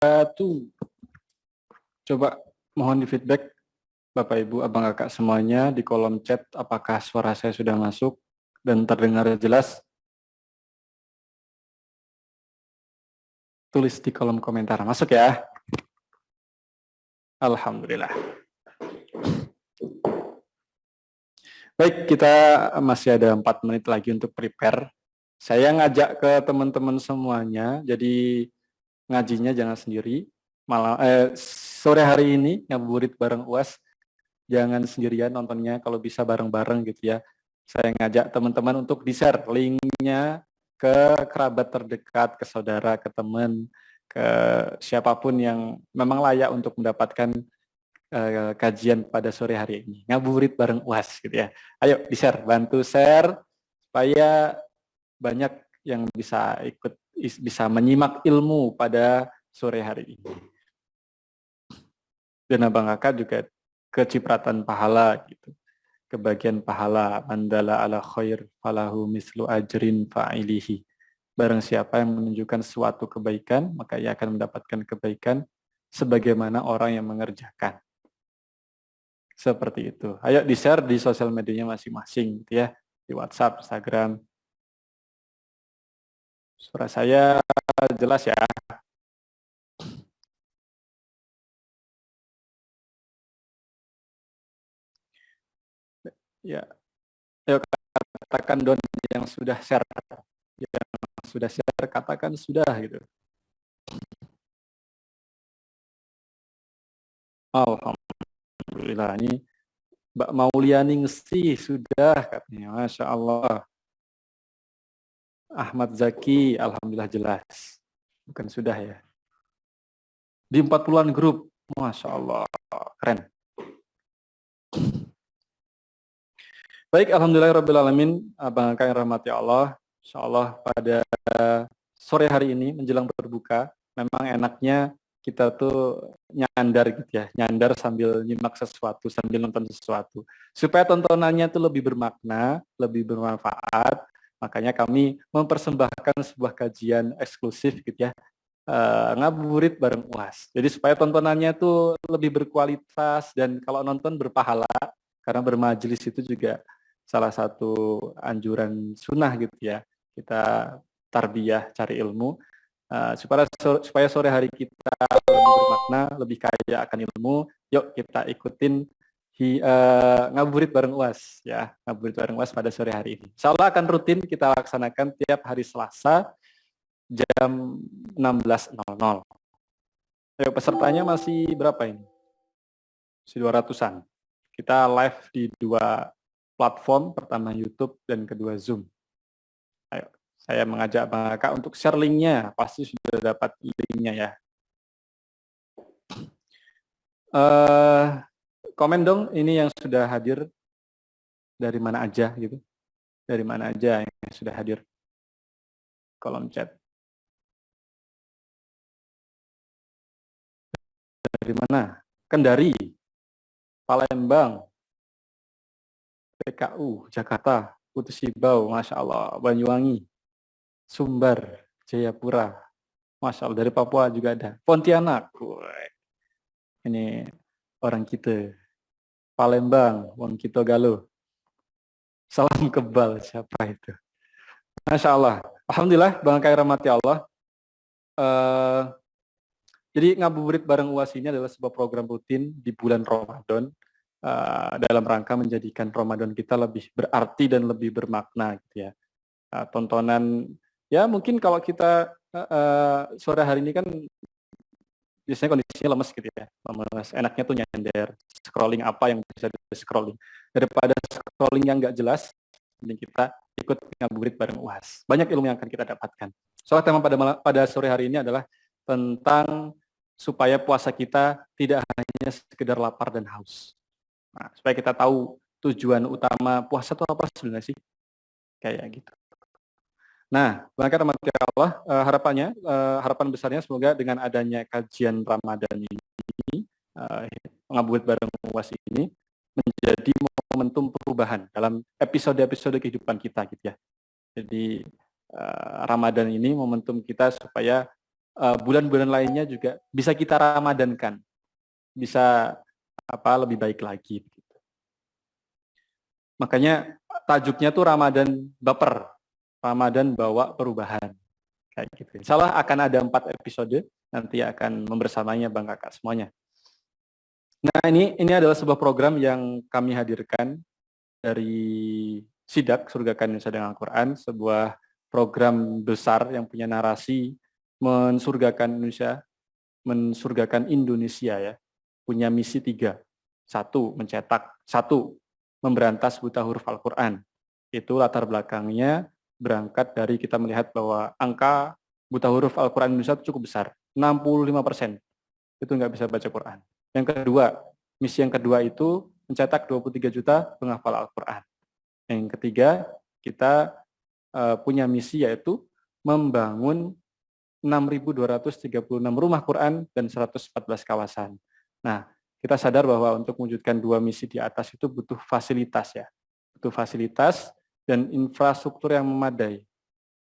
wabarakatuh. Coba mohon di feedback Bapak Ibu, Abang Kakak semuanya di kolom chat apakah suara saya sudah masuk dan terdengar jelas. Tulis di kolom komentar. Masuk ya. Alhamdulillah. Baik, kita masih ada 4 menit lagi untuk prepare. Saya ngajak ke teman-teman semuanya, jadi ngajinya jangan sendiri. Sore hari ini ngabuburit bareng UAS, jangan sendirian nontonnya, kalau bisa bareng-bareng gitu ya. Saya ngajak teman-teman untuk di-share linknya ke kerabat terdekat, ke saudara, ke teman, ke siapapun yang memang layak untuk mendapatkan kajian pada sore hari ini. Ngabuburit bareng UAS gitu ya. Ayo di-share, bantu share supaya banyak yang bisa ikut, bisa menyimak ilmu pada sore hari ini. Dan Abang Kakak juga kecipratan pahala gitu. Kebagian pahala, mandala ala khair falahu mislu ajrin fa'ilihi. Barang siapa yang menunjukkan suatu kebaikan, maka ia akan mendapatkan kebaikan sebagaimana orang yang mengerjakan. Seperti itu. Ayo di-share di sosial medianya masing-masing gitu ya. Di WhatsApp, Instagram. Suara saya jelas ya. Ya. Ayo katakan don yang sudah share. Yang sudah share katakan sudah gitu. Alhamdulillah, ini Mbak Mauliani Ngesti sudah katanya, Masya Allah. Ahmad Zaki, Alhamdulillah jelas. Bukan sudah ya. Di 40-an grup, Masya Allah, keren. Baik, Alhamdulillahirrahmanirrahim, Abang Kakak yang rahmati Allah. Insya Allah pada sore hari ini menjelang berbuka, memang enaknya kita tuh nyandar gitu ya, nyandar sambil nyimak sesuatu, sambil nonton sesuatu. Supaya tontonannya tuh lebih bermakna, lebih bermanfaat, makanya kami mempersembahkan sebuah kajian eksklusif gitu ya, ngabuburit bareng UAS. Jadi supaya tontonannya tuh lebih berkualitas dan kalau nonton berpahala, karena bermajelis itu juga salah satu anjuran sunnah gitu ya. Kita tarbiyah, cari ilmu, supaya sore hari kita lebih bermakna, lebih kaya akan ilmu. Yuk kita ikutin ngabuburit bareng UAS ya, ngabuburit bareng UAS pada sore hari ini. Insya Allah akan rutin kita laksanakan tiap hari Selasa jam 16.00. Ayo pesertanya masih berapa ini? Masih 200-an. Kita live di 2 platform, pertama YouTube dan kedua Zoom. Ayo, saya mengajak Bang Kakak untuk share linknya, pasti sudah dapat linknya ya. Komen dong ini yang sudah hadir dari mana aja gitu, dari mana aja yang sudah hadir, kolom chat. Dari mana? Kendari, Palembang, PKU, Jakarta, Putus Ibau, Masya Allah, Banyuwangi, Sumbar, Jayapura, Masya Allah, dari Papua juga ada, Pontianak, ini orang kita, Palembang, Wong Kito Galuh, salam kebal, siapa itu? Masya Allah, Alhamdulillah, Bang Kai rahmati Allah. Jadi ngabuburit bareng UAS ini adalah sebuah program rutin di bulan Ramadan, dalam rangka menjadikan Ramadan kita lebih berarti dan lebih bermakna gitu ya. Tontonan ya mungkin kalau kita sore hari ini kan biasanya kondisinya lemes gitu ya, lemes, enaknya tuh nyender, scrolling apa yang bisa di scrolling, daripada scrolling yang nggak jelas, mending kita ikut ngabuburit bareng UAS. Banyak ilmu yang akan kita dapatkan. Soal tema pada sore hari ini adalah tentang supaya puasa kita tidak hanya sekedar lapar dan haus. Nah, supaya kita tahu tujuan utama puasa itu apa sebenarnya sih, kayak gitu. Nah, Bangka rahmati Allah, harapan besarnya semoga dengan adanya kajian Ramadan ini, ngabuburit bareng UAS ini, menjadi momentum perubahan dalam episode-episode kehidupan kita gitu ya. Jadi Ramadan ini momentum kita supaya bulan-bulan lainnya juga bisa kita ramadankan, bisa lebih baik lagi. Makanya tajuknya tuh Ramadan baper, Ramadan bawa perubahan, kayak gitu. Insya Allah akan ada 4 episode, nanti akan membersamanya Bang Kakak semuanya. Nah ini adalah sebuah program yang kami hadirkan dari Sidak Surgakan Indonesia dengan Al-Quran, sebuah program besar yang punya narasi mensurgakan Indonesia ya, punya misi 3. 1, mencetak. 1, memberantas buta huruf Al-Quran. Itu latar belakangnya berangkat dari kita melihat bahwa angka buta huruf Al-Quran Indonesia cukup besar, 65% itu nggak bisa baca Quran. Yang kedua, misi yang kedua itu mencetak 23 juta penghafal Al-Quran. Yang ketiga, kita punya misi yaitu membangun 6.236 rumah Quran dan 114 kawasan. Nah, kita sadar bahwa untuk mewujudkan 2 misi di atas itu butuh fasilitas ya. Butuh fasilitas dan infrastruktur yang memadai.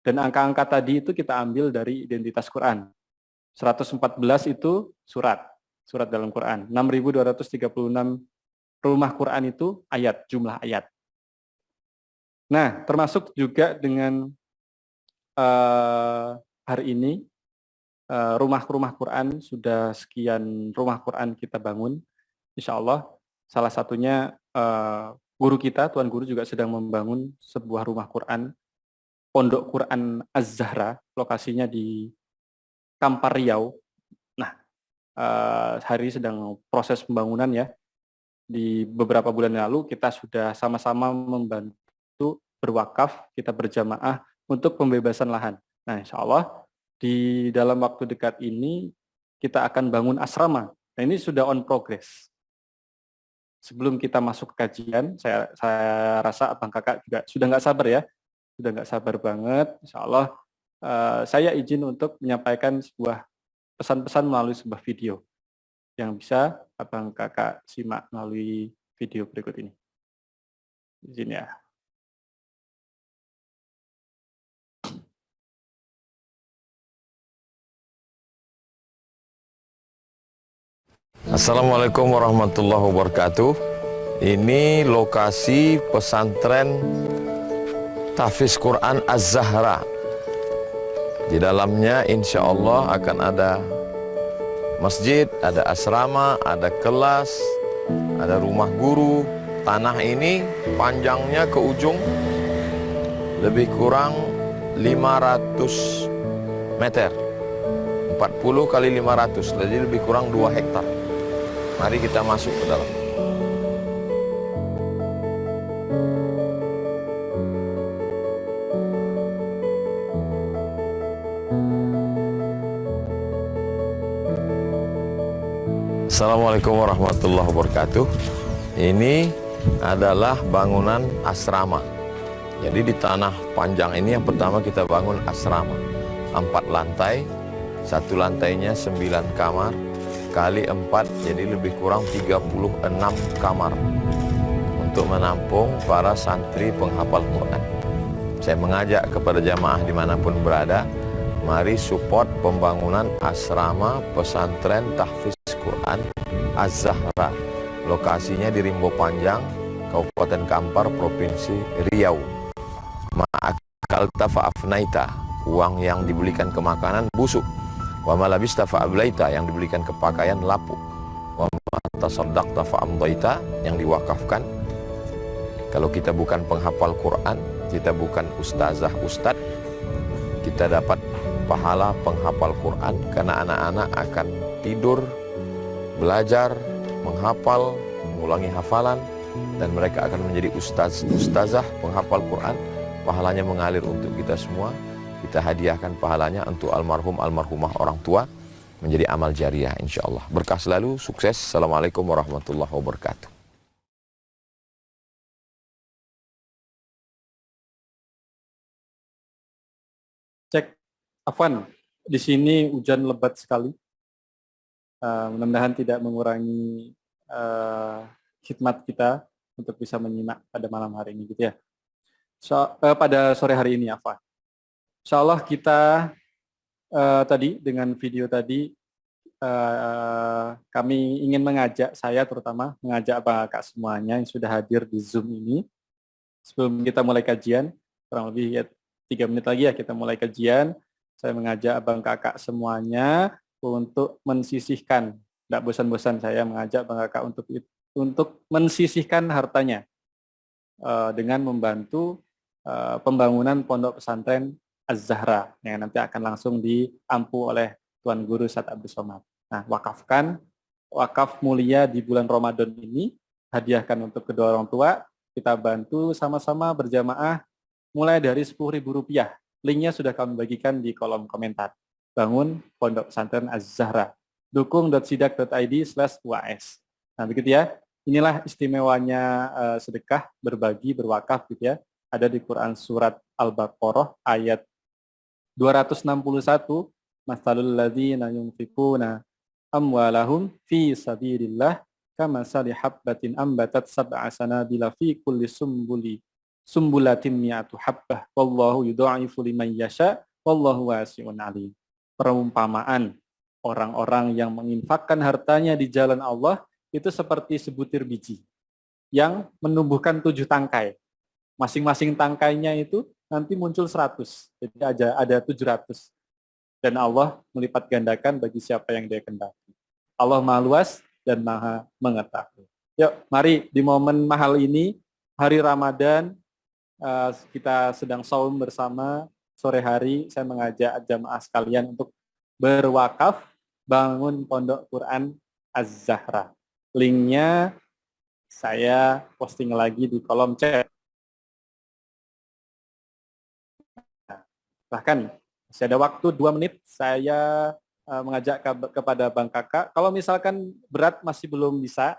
Dan angka-angka tadi itu kita ambil dari identitas Quran. 114 itu surat dalam Quran. 6.236 rumah Quran itu ayat, jumlah ayat. Nah, termasuk juga dengan hari ini rumah-rumah Quran, sudah sekian rumah Quran kita bangun. Insya Allah salah satunya guru kita, Tuan Guru juga sedang membangun sebuah rumah Quran, Pondok Quran Az-Zahra, lokasinya di Kampar Riau. Nah, hari ini sedang proses pembangunan ya. Di beberapa bulan lalu kita sudah sama-sama membantu berwakaf, kita berjamaah untuk pembebasan lahan. Nah, insya Allah di dalam waktu dekat ini kita akan bangun asrama. Nah, ini sudah on progress. Sebelum kita masuk ke kajian, saya rasa Abang Kakak juga sudah nggak sabar ya, sudah nggak sabar banget. Insya Allah saya izin untuk menyampaikan sebuah pesan-pesan melalui sebuah video yang bisa Abang Kakak simak melalui video berikut ini. Izin ya. Assalamualaikum warahmatullahi wabarakatuh. Ini lokasi pesantren Tahfiz Quran Az-Zahra. Di dalamnya insya Allah akan ada masjid, ada asrama, ada kelas, ada rumah guru. Tanah ini panjangnya ke ujung lebih kurang 500 meter, 40 kali 500, jadi lebih kurang 2 hektar. Mari kita masuk ke dalam. Assalamualaikum warahmatullahi wabarakatuh. Ini adalah bangunan asrama. Jadi di tanah panjang ini yang pertama kita bangun asrama. 4 lantai, 1 lantainya 9 kamar, kali 4 jadi lebih kurang 36 kamar untuk menampung para santri penghafal Quran. Saya mengajak kepada jamaah dimanapun berada, mari support pembangunan asrama pesantren Tahfiz Quran Az-Zahra. Lokasinya di Rimbo Panjang, Kabupaten Kampar, Provinsi Riau. Ma'akal tafa'afnaita, uang yang dibelikan ke makanan busuk. Wa ma labista fa'ablaita, yang dibelikan ke pakaian lapuk. Wa ma tasaddaqta fa'amdaita, yang diwakafkan. Kalau kita bukan penghafal Quran, kita bukan ustazah-ustad, kita dapat pahala penghafal Quran karena anak-anak akan tidur, belajar, menghafal, mengulangi hafalan, dan mereka akan menjadi ustazah penghafal Quran. Pahalanya mengalir untuk kita semua. Kita hadiahkan pahalanya untuk almarhumah orang tua menjadi amal jariah insya Allah. Berkah selalu, sukses. Assalamualaikum warahmatullahi wabarakatuh. Cek, Afwan, di sini hujan lebat sekali. Mudah-mudahan tidak mengurangi khidmat kita untuk bisa menyimak pada malam hari ini gitu ya. Pada sore hari ini Afwan. Insya Allah kita tadi dengan video tadi kami ingin mengajak, saya terutama mengajak Kakak semuanya yang sudah hadir di Zoom ini, sebelum kita mulai kajian, kurang lebih ya 3 menit lagi ya kita mulai kajian, saya mengajak abang kakak semuanya untuk mensisihkan, tidak bosan-bosan saya mengajak abang kakak untuk mensisihkan hartanya dengan membantu pembangunan pondok pesantren Az-Zahra yang nanti akan langsung diampu oleh Tuan Guru Ustadz Abdul Somad. Nah, wakaf mulia di bulan Ramadan ini, hadiahkan untuk kedua orang tua, kita bantu sama-sama berjamaah mulai dari Rp10.000. Linknya sudah kami bagikan di kolom komentar. Bangun Pondok Pesantren Az-Zahra. Dukung.sidak.id/UAS. Nah, begitu ya. Inilah istimewanya sedekah, berbagi, berwakaf gitu ya. Ada di Quran surat Al-Baqarah ayat 261, Masalul ladzina yunfikuna amwalahum fi sabilillah kamasali habbatin ambatat sab'a sanabila fi kulli sumbulatin mi'atu habbah wallahu yudha'ifu liman yasha wallahu wasi'un alim. Perumpamaan orang-orang yang menginfakkan hartanya di jalan Allah itu seperti sebutir biji yang menumbuhkan 7 tangkai. Masing-masing tangkainya itu nanti muncul 100. Jadi ada 700. Dan Allah melipat gandakan bagi siapa yang Dia kehendaki. Allah Maha Luas dan Maha Mengetahui. Yuk, mari di momen mahal ini, hari Ramadan, kita sedang saum bersama, sore hari saya mengajak jamaah sekalian untuk berwakaf bangun Pondok Quran Az-Zahra. Linknya saya posting lagi di kolom chat. Bahkan masih ada waktu 2 menit, saya mengajak kepada Bang Kakak, kalau misalkan berat masih belum bisa,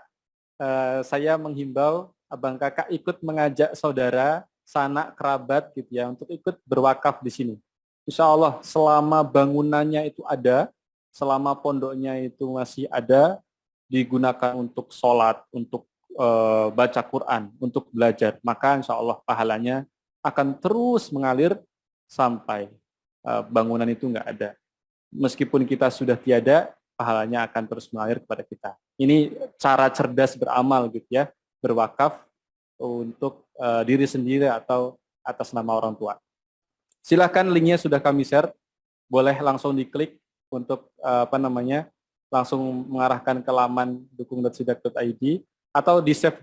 saya menghimbau Abang Kakak ikut mengajak saudara, sanak, kerabat gitu ya, untuk ikut berwakaf di sini. Insya Allah selama bangunannya itu ada, selama pondoknya itu masih ada, digunakan untuk sholat, untuk baca Quran, untuk belajar, maka insya Allah pahalanya akan terus mengalir sampai bangunan itu nggak ada. Meskipun kita sudah tiada, pahalanya akan terus mengalir kepada kita. Ini cara cerdas beramal gitu ya, berwakaf untuk diri sendiri atau atas nama orang tua. Silahkan, linknya sudah kami share, boleh langsung diklik untuk langsung mengarahkan ke laman dukung.sidak.id atau di-save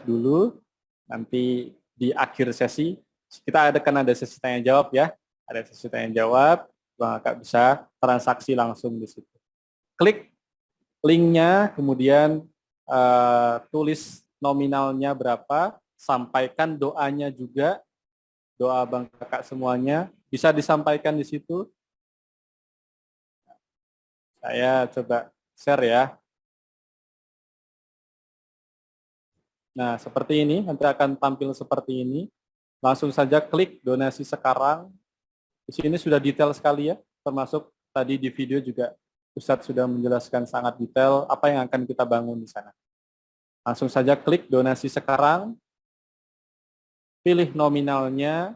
dulu, nanti di akhir sesi kita ada sesi tanya jawab ya, ada sesi tanya jawab, Bang Kakak bisa transaksi langsung di situ. Klik linknya, kemudian tulis nominalnya berapa, sampaikan doanya juga, doa Bang Kakak semuanya bisa disampaikan di situ. Saya coba share ya. Nah, seperti ini, nanti akan tampil seperti ini. Langsung saja klik donasi sekarang. Di sini sudah detail sekali ya, termasuk tadi di video juga Ustadz sudah menjelaskan sangat detail apa yang akan kita bangun di sana. Langsung saja klik donasi sekarang, pilih nominalnya,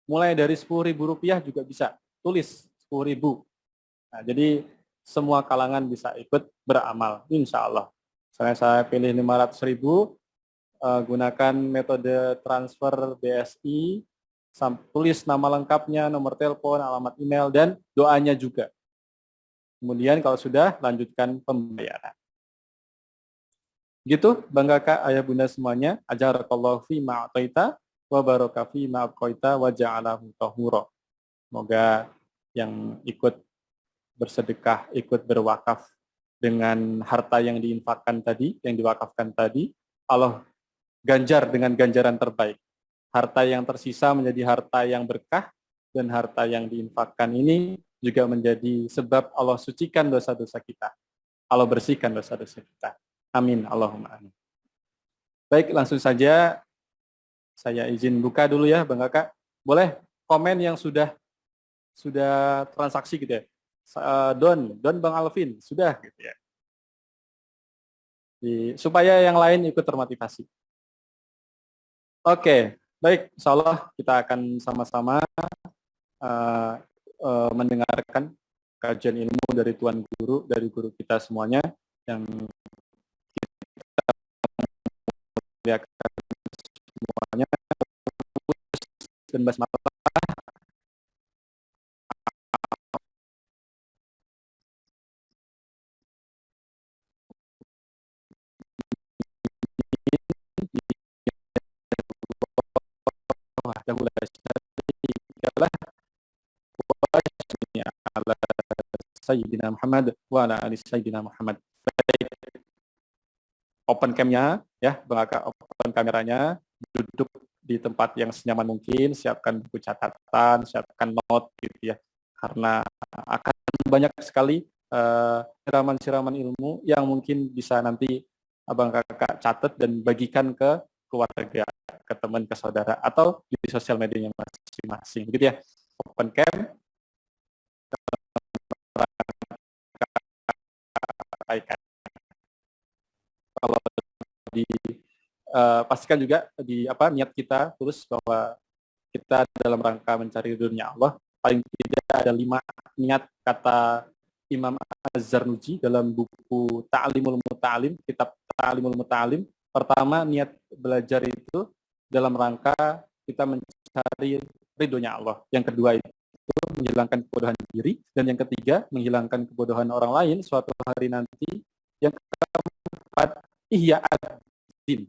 mulai dari Rp10.000 juga bisa, tulis 10.000. Nah, jadi semua kalangan bisa ikut beramal, insya Allah. Misalnya saya pilih 500.000, gunakan metode transfer BSI, tulis nama lengkapnya, nomor telepon, alamat email, dan doanya juga. Kemudian kalau sudah, lanjutkan pembayaran. Gitu, Bang Kakak, Ayah Bunda semuanya, ajarakallahu fi ma'ataita, wa baraka fi ma'abqaita, wa ja'alahu tahura. Semoga yang ikut bersedekah, ikut berwakaf dengan harta yang diinfakkan tadi, yang diwakafkan tadi, Allah ganjar dengan ganjaran terbaik. Harta yang tersisa menjadi harta yang berkah, dan harta yang diinfakkan ini juga menjadi sebab Allah sucikan dosa-dosa kita. Allah bersihkan dosa-dosa kita. Amin. Allahumma amin. Baik, langsung saja saya izin buka dulu ya, Bang Kakak. Boleh komen yang sudah transaksi gitu ya. Don Bang Alvin, sudah gitu ya. Supaya yang lain ikut termotivasi. Oke. Baik, insya Allah kita akan sama-sama mendengarkan kajian ilmu dari Tuan Guru, dari guru kita semuanya yang muliakan semuanya, dan basmalah wahdahu la syarika lah wa syni ala sayyidina Muhammad wa ala ali sayyidina Muhammad. Baik, open cam-nya ya, Bang Aka, open kameranya, duduk di tempat yang senyaman mungkin, siapkan buku catatan, siapkan note gitu ya, karena akan banyak sekali siraman-siraman ilmu yang mungkin bisa nanti Abang Kakak catat dan bagikan ke keluarga, ke teman, ke saudara, atau di sosial medianya masing-masing gitu ya. Open cam, kalau di pastikan juga di niat kita tulis bahwa kita dalam rangka mencari dunia Allah. Paling tidak ada 5 niat, kata Imam Az-Zarnuji dalam buku Ta'limul Muta'alim, kitab Ta'limul Muta'alim. Pertama, niat belajar itu dalam rangka kita mencari ridhonya Allah. Yang kedua itu menghilangkan kebodohan diri, dan yang ketiga menghilangkan kebodohan orang lain suatu hari nanti. Yang keempat, ihya ad-din,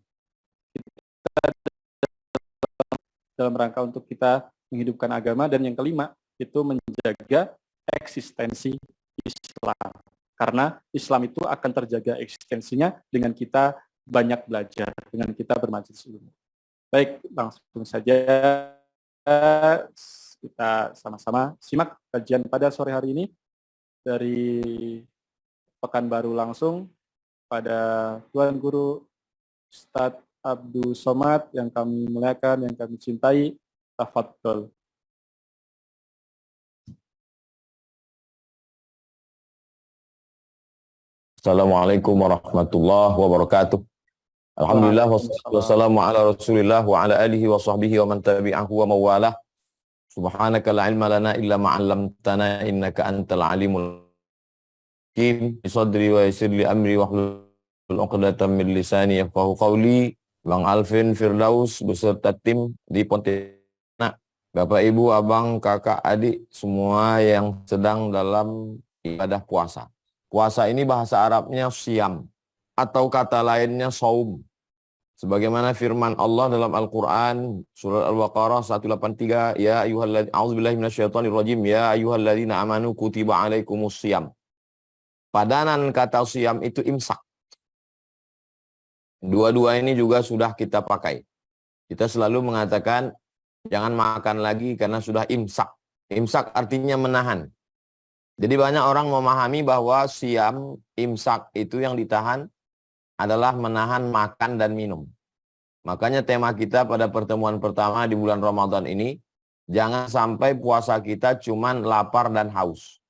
dalam rangka untuk kita menghidupkan agama, dan yang kelima itu menjaga eksistensi Islam, karena Islam itu akan terjaga eksistensinya dengan kita banyak belajar, dengan kita bermajelis ilmu. Baik, langsung saja kita sama-sama simak kajian pada sore hari ini dari Pekanbaru langsung pada Tuan Guru Ustadz Abdul Somad yang kami muliakan, yang kami cintai. Tafadhol. Assalamualaikum warahmatullahi wabarakatuh. Alhamdulillah wassalamu ala Rasulillah wa ala alihi wa sahbihi wa man tabi'ahu wa mawalah. Subhanaka la ilma lana illa ma 'allamtana innaka antal alimul hakim. Sadri wa yassir li amri wahlul 'uqdatam min lisani yafqahu qawli. Bang Alvin Firdaus beserta tim di Pontianak, Bapak Ibu, Abang, Kakak, Adik, semua yang sedang dalam ibadah puasa. Puasa ini bahasa Arabnya siam, atau kata lainnya saum. Sebagaimana firman Allah dalam Al-Quran, surat Al-Baqarah 183, Ya ayyuhalladzina, a'udzubillahi minasyaitonirrajim, Ya ayyuhalladzina amanu kutiba alaikumus siyam. Padanan kata siam itu imsak. Dua-dua ini juga sudah kita pakai. Kita selalu mengatakan, jangan makan lagi karena sudah imsak. Imsak artinya menahan. Jadi banyak orang memahami bahwa siam, imsak itu yang ditahan adalah menahan makan dan minum. Makanya tema kita pada pertemuan pertama di bulan Ramadan ini, jangan sampai puasa kita cuman lapar dan haus.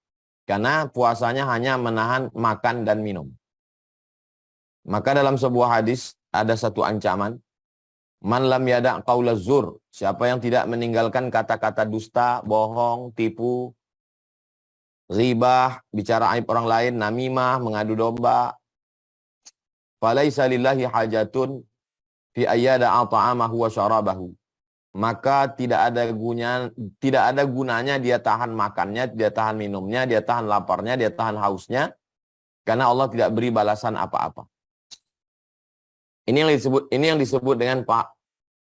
Karena puasanya hanya menahan makan dan minum. Maka dalam sebuah hadis ada satu ancaman. Man lam yada' qaula zur. Siapa yang tidak meninggalkan kata-kata dusta, bohong, tipu, ghibah, bicara aib orang lain, namimah, mengadu domba. Falaisa lillahi hajatun fi ayyada'a ta'amahu wa syarabahu. Maka tidak ada gunanya dia tahan makannya, dia tahan minumnya, dia tahan laparnya, dia tahan hausnya, karena Allah tidak beri balasan apa-apa. Ini yang disebut dengan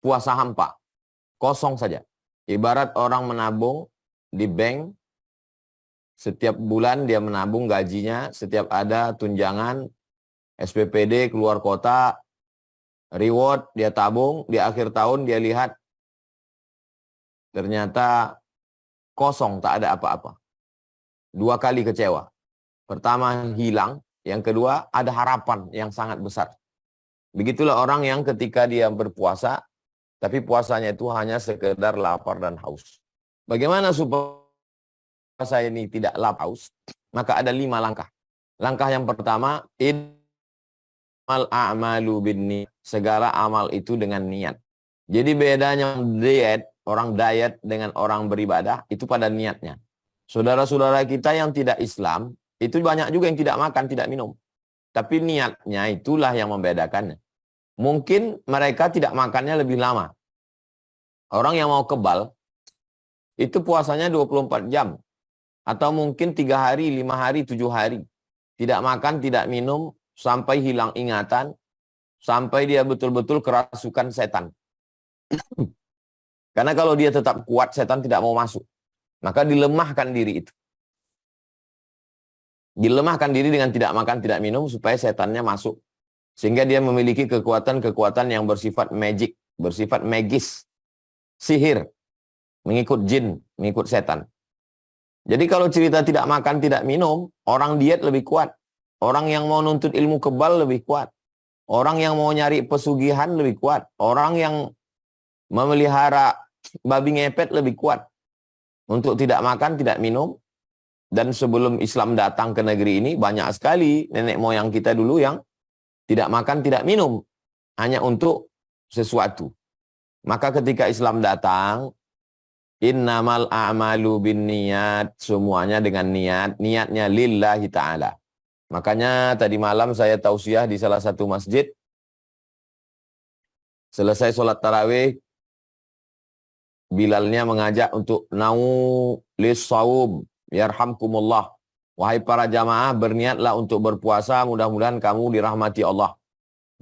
puasa hampa. Kosong saja. Ibarat orang menabung di bank, setiap bulan dia menabung gajinya, setiap ada tunjangan, SPPD, keluar kota, reward, dia tabung, di akhir tahun dia lihat, ternyata kosong, tak ada apa-apa. 2 kali kecewa. Pertama hilang, yang kedua ada harapan yang sangat besar. Begitulah orang yang ketika dia berpuasa, tapi puasanya itu hanya sekedar lapar dan haus. Bagaimana supaya puasa ini tidak lapar haus? Maka ada 5 langkah. Langkah yang pertama, innamal a'malu binniyat. Segala amal itu dengan niat. Jadi bedanya orang diet dengan orang beribadah itu pada niatnya. Saudara-saudara kita yang tidak Islam, itu banyak juga yang tidak makan, tidak minum. Tapi niatnya itulah yang membedakannya. Mungkin mereka tidak makannya lebih lama. Orang yang mau kebal, itu puasanya 24 jam. Atau mungkin 3 hari, 5 hari, 7 hari. Tidak makan, tidak minum, sampai hilang ingatan, sampai dia betul-betul kerasukan setan. Karena kalau dia tetap kuat, setan tidak mau masuk. Maka dilemahkan diri itu. Dilemahkan diri dengan tidak makan, tidak minum, supaya setannya masuk. Sehingga dia memiliki kekuatan-kekuatan yang bersifat magic, bersifat magis, sihir, mengikut jin, mengikut setan. Jadi kalau cerita tidak makan, tidak minum, orang diet lebih kuat. Orang yang mau nuntut ilmu kebal lebih kuat. Orang yang mau nyari pesugihan lebih kuat. Orang yang memelihara babi ngepet lebih kuat. Untuk tidak makan, tidak minum. Dan sebelum Islam datang ke negeri ini, banyak sekali nenek moyang kita dulu yang tidak makan, tidak minum. Hanya untuk sesuatu. Maka ketika Islam datang, innamal a'malu binniyat, semuanya dengan niat. Niatnya lillahi ta'ala. Makanya tadi malam saya tausiah di salah satu masjid. Selesai sholat tarawih, Bilalnya mengajak untuk nau lis-sawum, yarhamkumullah. Wahai para jamaah, berniatlah untuk berpuasa, mudah-mudahan kamu dirahmati Allah.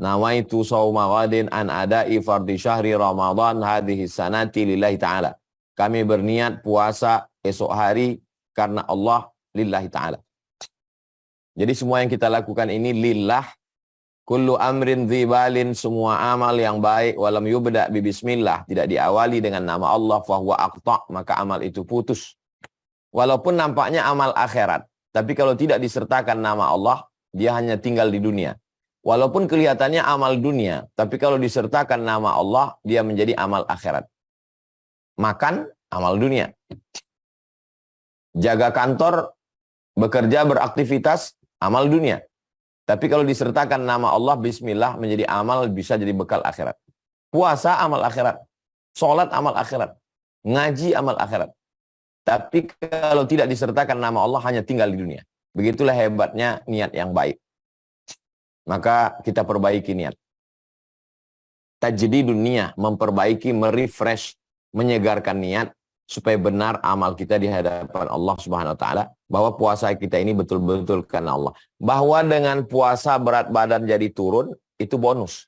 Nawaitu sawma ghadin an adai fardhi syahri Ramadan hadhihi sanati lillahi ta'ala. Kami berniat puasa esok hari karena Allah, lillahi ta'ala. Jadi semua yang kita lakukan ini lillah. Kullu amrin dzibalin, semua amal yang baik, walam yubda bi bismillah, tidak diawali dengan nama Allah, fahuwa aqta, maka amal itu putus. Walaupun nampaknya amal akhirat, tapi kalau tidak disertakan nama Allah, dia hanya tinggal di dunia. Walaupun kelihatannya amal dunia, tapi kalau disertakan nama Allah, dia menjadi amal akhirat. Makan, amal dunia. Jaga kantor, bekerja, beraktivitas, amal dunia. Tapi kalau disertakan nama Allah, bismillah, menjadi amal, bisa jadi bekal akhirat. Puasa, amal akhirat. Sholat, amal akhirat. Ngaji, amal akhirat. Tapi kalau tidak disertakan nama Allah, hanya tinggal di dunia. Begitulah hebatnya niat yang baik. Maka kita perbaiki niat. Tajdidun niyah, memperbaiki, merefresh, menyegarkan niat, supaya benar amal kita di hadapan Allah Subhanahu wa taala, bahwa puasa kita ini betul-betul karena Allah. Bahwa dengan puasa berat badan jadi turun, itu bonus.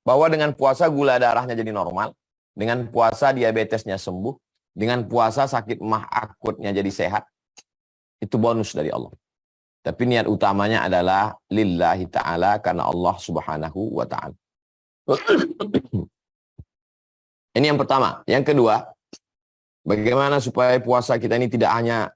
Bahwa dengan puasa gula darahnya jadi normal, dengan puasa diabetesnya sembuh, dengan puasa sakit mah akutnya jadi sehat, itu bonus dari Allah. Tapi niat utamanya adalah lillahi ta'ala, karena Allah Subhanahu wa ta'ala. Ini yang pertama. Yang kedua, bagaimana supaya puasa kita ini tidak hanya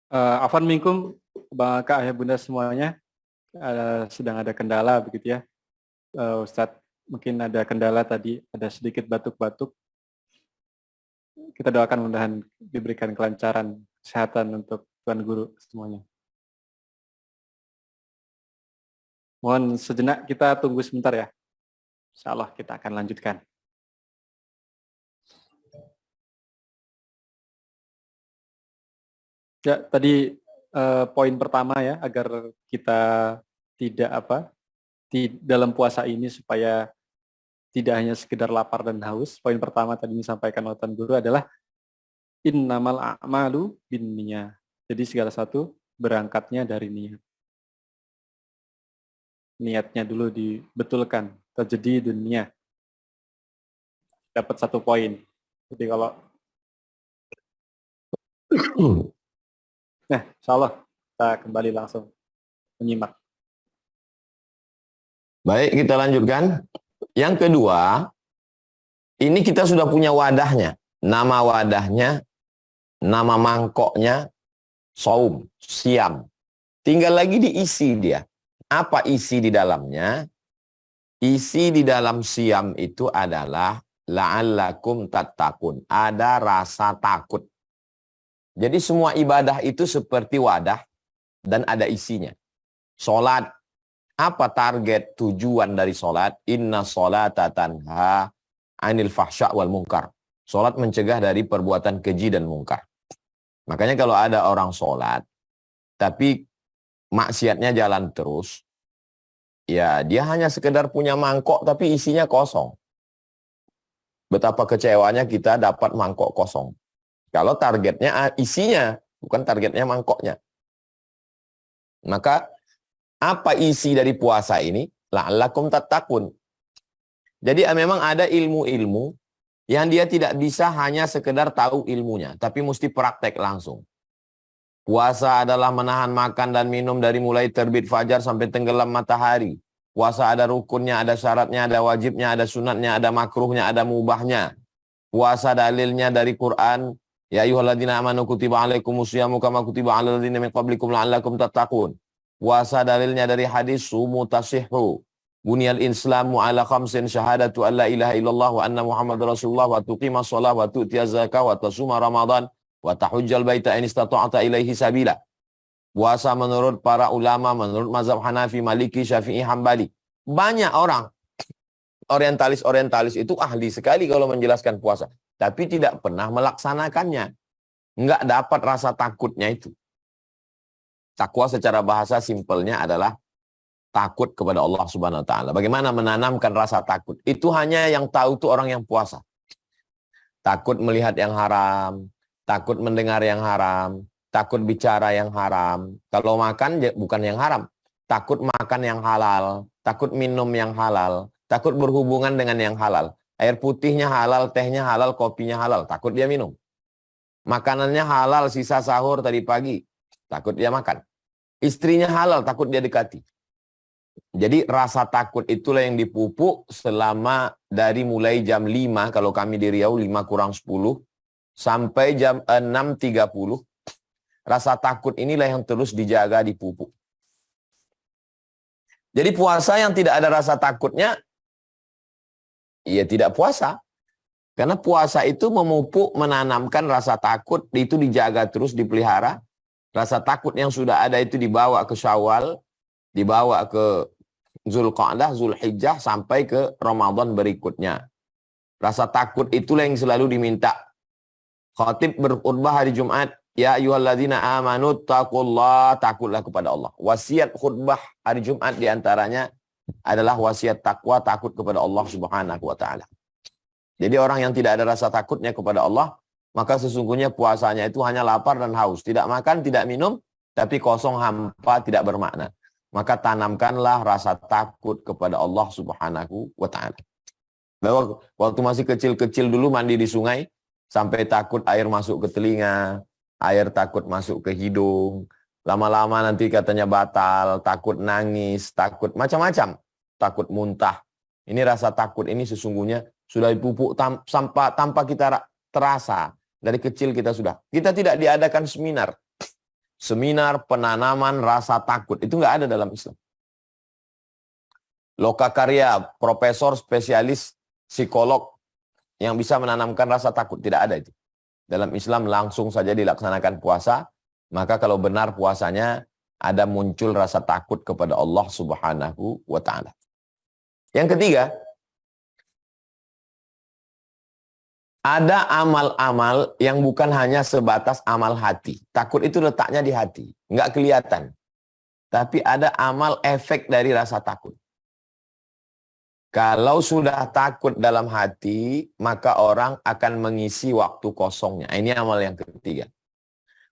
Afan minkum, Bang Kak, Ayah Bunda semuanya, sedang ada kendala begitu ya. Ustadz mungkin ada kendala tadi, ada sedikit batuk-batuk. Kita doakan mudah-mudahan diberikan kelancaran, kesehatan untuk Tuan Guru semuanya. Mohon sejenak kita tunggu sebentar ya. Insya Allah kita akan lanjutkan. Ya, tadi poin pertama ya, agar kita tidak dalam puasa ini supaya tidak hanya sekedar lapar dan haus. Poin pertama tadi disampaikan oleh Tuan Guru adalah innamal a'malu binniyah. Jadi segala satu berangkatnya dari niat. niatnya dulu dibetulkan, terjadi dunia, dapat 1 poin. Jadi kalau, nah insya Allah kita kembali langsung menyimak. Baik, kita lanjutkan. Yang kedua, ini kita sudah punya wadahnya. Nama wadahnya, nama mangkoknya, saum, siam. Tinggal lagi diisi dia. Apa isi di dalamnya? Isi di dalam siam itu adalah la'allakum tattaqun. Ada rasa takut. Jadi semua ibadah itu seperti wadah dan ada isinya. Salat, apa target tujuan dari salat? Inna sholata tanha 'anil fahsya' wal munkar. Salat mencegah dari perbuatan keji dan mungkar. Makanya kalau ada orang salat tapi maksiatnya jalan terus, ya dia hanya sekedar punya mangkok tapi isinya kosong. Betapa kecewanya kita dapat mangkok kosong. Kalau targetnya isinya, bukan targetnya mangkoknya. Maka apa isi dari puasa ini? La'allakum tattaqun. Jadi memang ada ilmu-ilmu yang dia tidak bisa hanya sekedar tahu ilmunya, tapi mesti praktek langsung. Puasa adalah menahan makan dan minum dari mulai terbit fajar sampai tenggelam matahari. Puasa ada rukunnya, ada syaratnya, ada wajibnya, ada sunatnya, ada makruhnya, ada mubahnya. Puasa dalilnya dari Quran. Ya ayyuhalladzina amanu kutiba alaikumusyamu kama kutiba alal ladzina min qablikum la'allakum tattaqun. Puasa dalilnya dari hadis sumu tasihhu. Bunyal islamu ala khamsin syahadatu an la ilaha illallah wa anna muhammad rasulullah wa tuqimas shalah wa tu'tiyaz zakah wa tasuma ramadan wa tahujjal baita in istata'ta ilaihi sabila. Puasa menurut para ulama, menurut mazhab Hanafi, Maliki, Syafi'i, Hambali. Banyak orang orientalis itu ahli sekali kalau menjelaskan puasa, tapi tidak pernah melaksanakannya. Enggak dapat rasa takutnya itu. Takwa secara bahasa simpelnya adalah takut kepada Allah Subhanahu wa taala. Bagaimana menanamkan rasa takut? Itu hanya yang tahu itu orang yang puasa. Takut melihat yang haram, takut mendengar yang haram, takut bicara yang haram. Kalau makan bukan yang haram, takut makan yang halal, takut minum yang halal, takut berhubungan dengan yang halal. Air putihnya halal, tehnya halal, kopinya halal, takut dia minum. Makanannya halal, sisa sahur tadi pagi, takut dia makan. Istrinya halal, takut dia dekati. Jadi rasa takut itulah yang dipupuk selama dari mulai jam 5, kalau kami di Riau 5 kurang 10, sampai jam 6.30. Rasa takut inilah yang terus dijaga, dipupuk. Jadi puasa yang tidak ada rasa takutnya, ya tidak puasa. Karena puasa itu memupuk, menanamkan rasa takut, itu dijaga terus, dipelihara. Rasa takut yang sudah ada itu dibawa ke Syawal, dibawa ke Zulqa'dah, Zulhijjah, sampai ke Ramadan berikutnya. Rasa takut itulah yang selalu diminta. Khatib berkhutbah hari Jumat, ya ayyuhalladzina amanu taqullah, takutlah kepada Allah. Wasiat khutbah hari Jumat diantaranya adalah wasiat takwa, takut kepada Allah Subhanahu wa taala. Jadi orang yang tidak ada rasa takutnya kepada Allah, maka sesungguhnya puasanya itu hanya lapar dan haus, tidak makan, tidak minum, tapi kosong, hampa, tidak bermakna. Maka tanamkanlah rasa takut kepada Allah Subhanahu wa taala. Bahwa waktu masih kecil-kecil dulu mandi di sungai, sampai takut air masuk ke telinga, air takut masuk ke hidung, lama-lama nanti katanya batal, takut nangis, takut macam-macam, takut muntah. Ini rasa takut ini sesungguhnya sudah dipupuk tanpa kita terasa. Dari kecil kita sudah. Kita tidak diadakan seminar. Seminar penanaman rasa takut. Itu nggak ada dalam Islam. Lokakarya, profesor spesialis psikolog yang bisa menanamkan rasa takut. Tidak ada itu. Dalam Islam langsung saja dilaksanakan puasa. Maka kalau benar puasanya, ada muncul rasa takut kepada Allah Subhanahu wa ta'ala. Yang ketiga, ada amal-amal yang bukan hanya sebatas amal hati. Takut itu letaknya di hati, nggak kelihatan. Tapi ada amal efek dari rasa takut. Kalau sudah takut dalam hati, maka orang akan mengisi waktu kosongnya. Ini amal yang ketiga.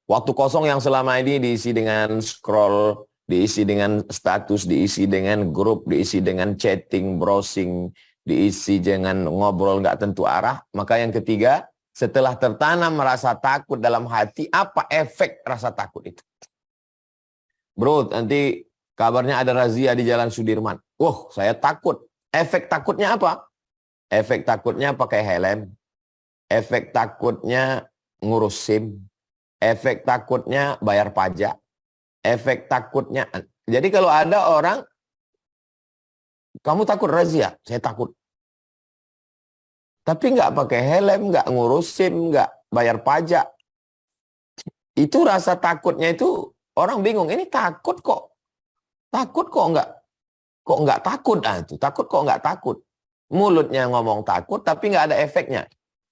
Waktu kosong yang selama ini diisi dengan scroll diisi dengan status, diisi dengan grup, diisi dengan chatting, browsing, diisi dengan ngobrol nggak tentu arah. Maka yang ketiga, setelah tertanam rasa takut dalam hati, apa efek rasa takut itu? Bro, nanti kabarnya ada razia di Jalan Sudirman. Wah, saya takut. Efek takutnya apa? Efek takutnya pakai helm. Efek takutnya ngurus SIM. Efek takutnya bayar pajak. Efek takutnya. Jadi kalau ada orang, kamu takut razia? Saya takut. Tapi nggak pakai helm, nggak ngurus SIM, nggak bayar pajak. Itu rasa takutnya itu orang bingung. Ini takut kok. Takut kok nggak takut. Ah, itu takut kok nggak takut. Mulutnya ngomong takut tapi nggak ada efeknya.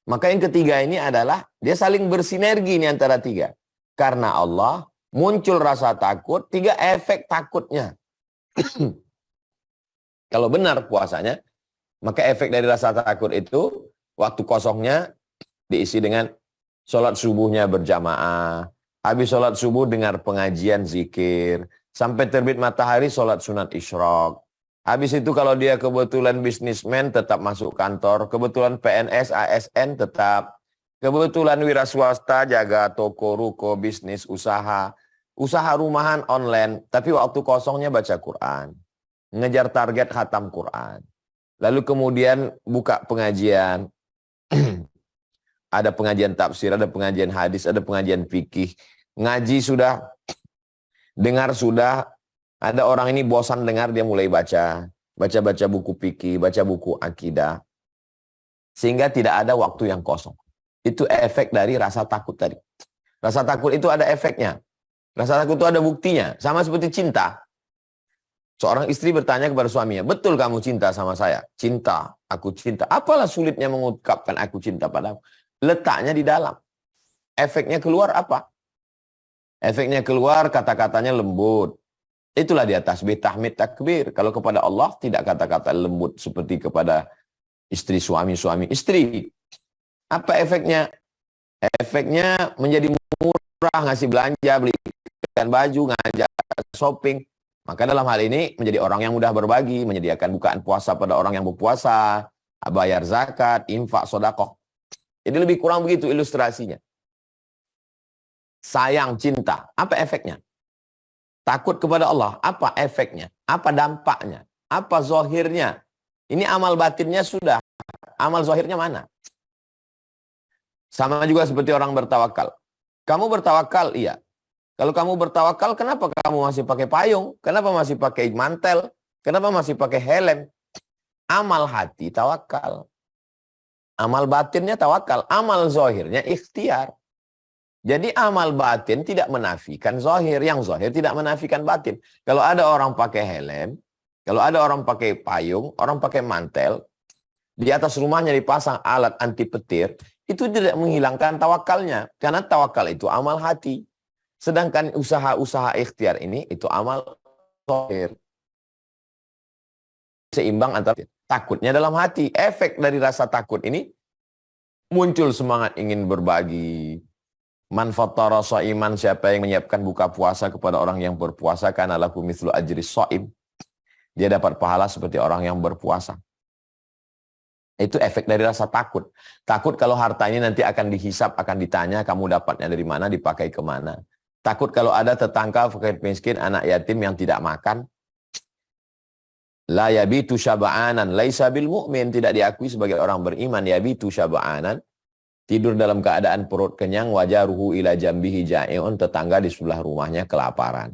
Maka yang ketiga ini adalah dia saling bersinergi nih antara tiga. Karena Allah muncul rasa takut, tiga efek takutnya. Kalau benar puasanya, maka efek dari rasa takut itu waktu kosongnya diisi dengan sholat subuhnya berjamaah. Habis sholat subuh dengar pengajian zikir. Sampai terbit matahari sholat sunat isyraq. Habis itu kalau dia kebetulan bisnismen tetap masuk kantor. Kebetulan PNS, ASN tetap. Kebetulan wira swasta jaga toko, ruko, bisnis, usaha. Usaha rumahan online. Tapi waktu kosongnya baca Quran. Ngejar target khatam Quran. Lalu kemudian buka pengajian. Ada pengajian tafsir, ada pengajian hadis, ada pengajian fikih. Ngaji sudah, dengar sudah. Ada orang ini bosan dengar, dia mulai baca. Baca-baca buku fikih, baca buku akidah. Sehingga tidak ada waktu yang kosong. Itu efek dari rasa takut tadi. Rasa takut itu ada efeknya. Rasa takut itu ada buktinya. Sama seperti cinta. Seorang istri bertanya kepada suaminya, betul kamu cinta sama saya? Cinta, aku cinta. Apalah sulitnya mengungkapkan aku cinta padamu? Letaknya di dalam. Efeknya keluar apa? Efeknya keluar kata-katanya lembut. Itulah dia tasbih, tahmid, takbir. Kalau kepada Allah tidak kata-kata lembut seperti kepada istri, suami, suami, istri. Apa efeknya? Efeknya menjadi murah, ngasih belanja, belikan baju, ngajak shopping. Maka dalam hal ini menjadi orang yang mudah berbagi, menyediakan bukaan puasa pada orang yang berpuasa, bayar zakat, infak, sedekah. Jadi lebih kurang begitu ilustrasinya. Sayang, cinta, apa efeknya? Takut kepada Allah, apa efeknya? Apa dampaknya? Apa zahirnya? Ini amal batinnya sudah, amal zahirnya mana? Sama juga seperti orang bertawakal. Kamu bertawakal, iya. Kalau kamu bertawakal, kenapa kamu masih pakai payung? Kenapa masih pakai mantel? Kenapa masih pakai helm? Amal hati tawakal. Amal batinnya tawakal. Amal zahirnya ikhtiar. Jadi amal batin tidak menafikan zahir. Yang zahir tidak menafikan batin. Kalau ada orang pakai helm, kalau ada orang pakai payung, orang pakai mantel, di atas rumahnya dipasang alat anti petir, itu tidak menghilangkan tawakalnya. Karena tawakal itu amal hati. Sedangkan usaha-usaha ikhtiar ini, itu amal zahir. Seimbang antara takutnya dalam hati. Efek dari rasa takut ini, muncul semangat ingin berbagi. Man fattara shaiman, siapa yang menyiapkan buka puasa kepada orang yang berpuasa, kana lahu mithlu ajri shaim. Dia dapat pahala seperti orang yang berpuasa. Itu efek dari rasa takut. Takut kalau harta ini nanti akan dihisap, akan ditanya kamu dapatnya dari mana, dipakai kemana. Takut kalau ada tetangga fakir miskin, anak yatim yang tidak makan. La yabitu syaba'anan laisa bil mu'min, tidak diakui sebagai orang beriman. Yabitu syaba'anan, tidur dalam keadaan perut kenyang, wajaruhu ila jambihi ja'i'un, tetangga di sebelah rumahnya kelaparan.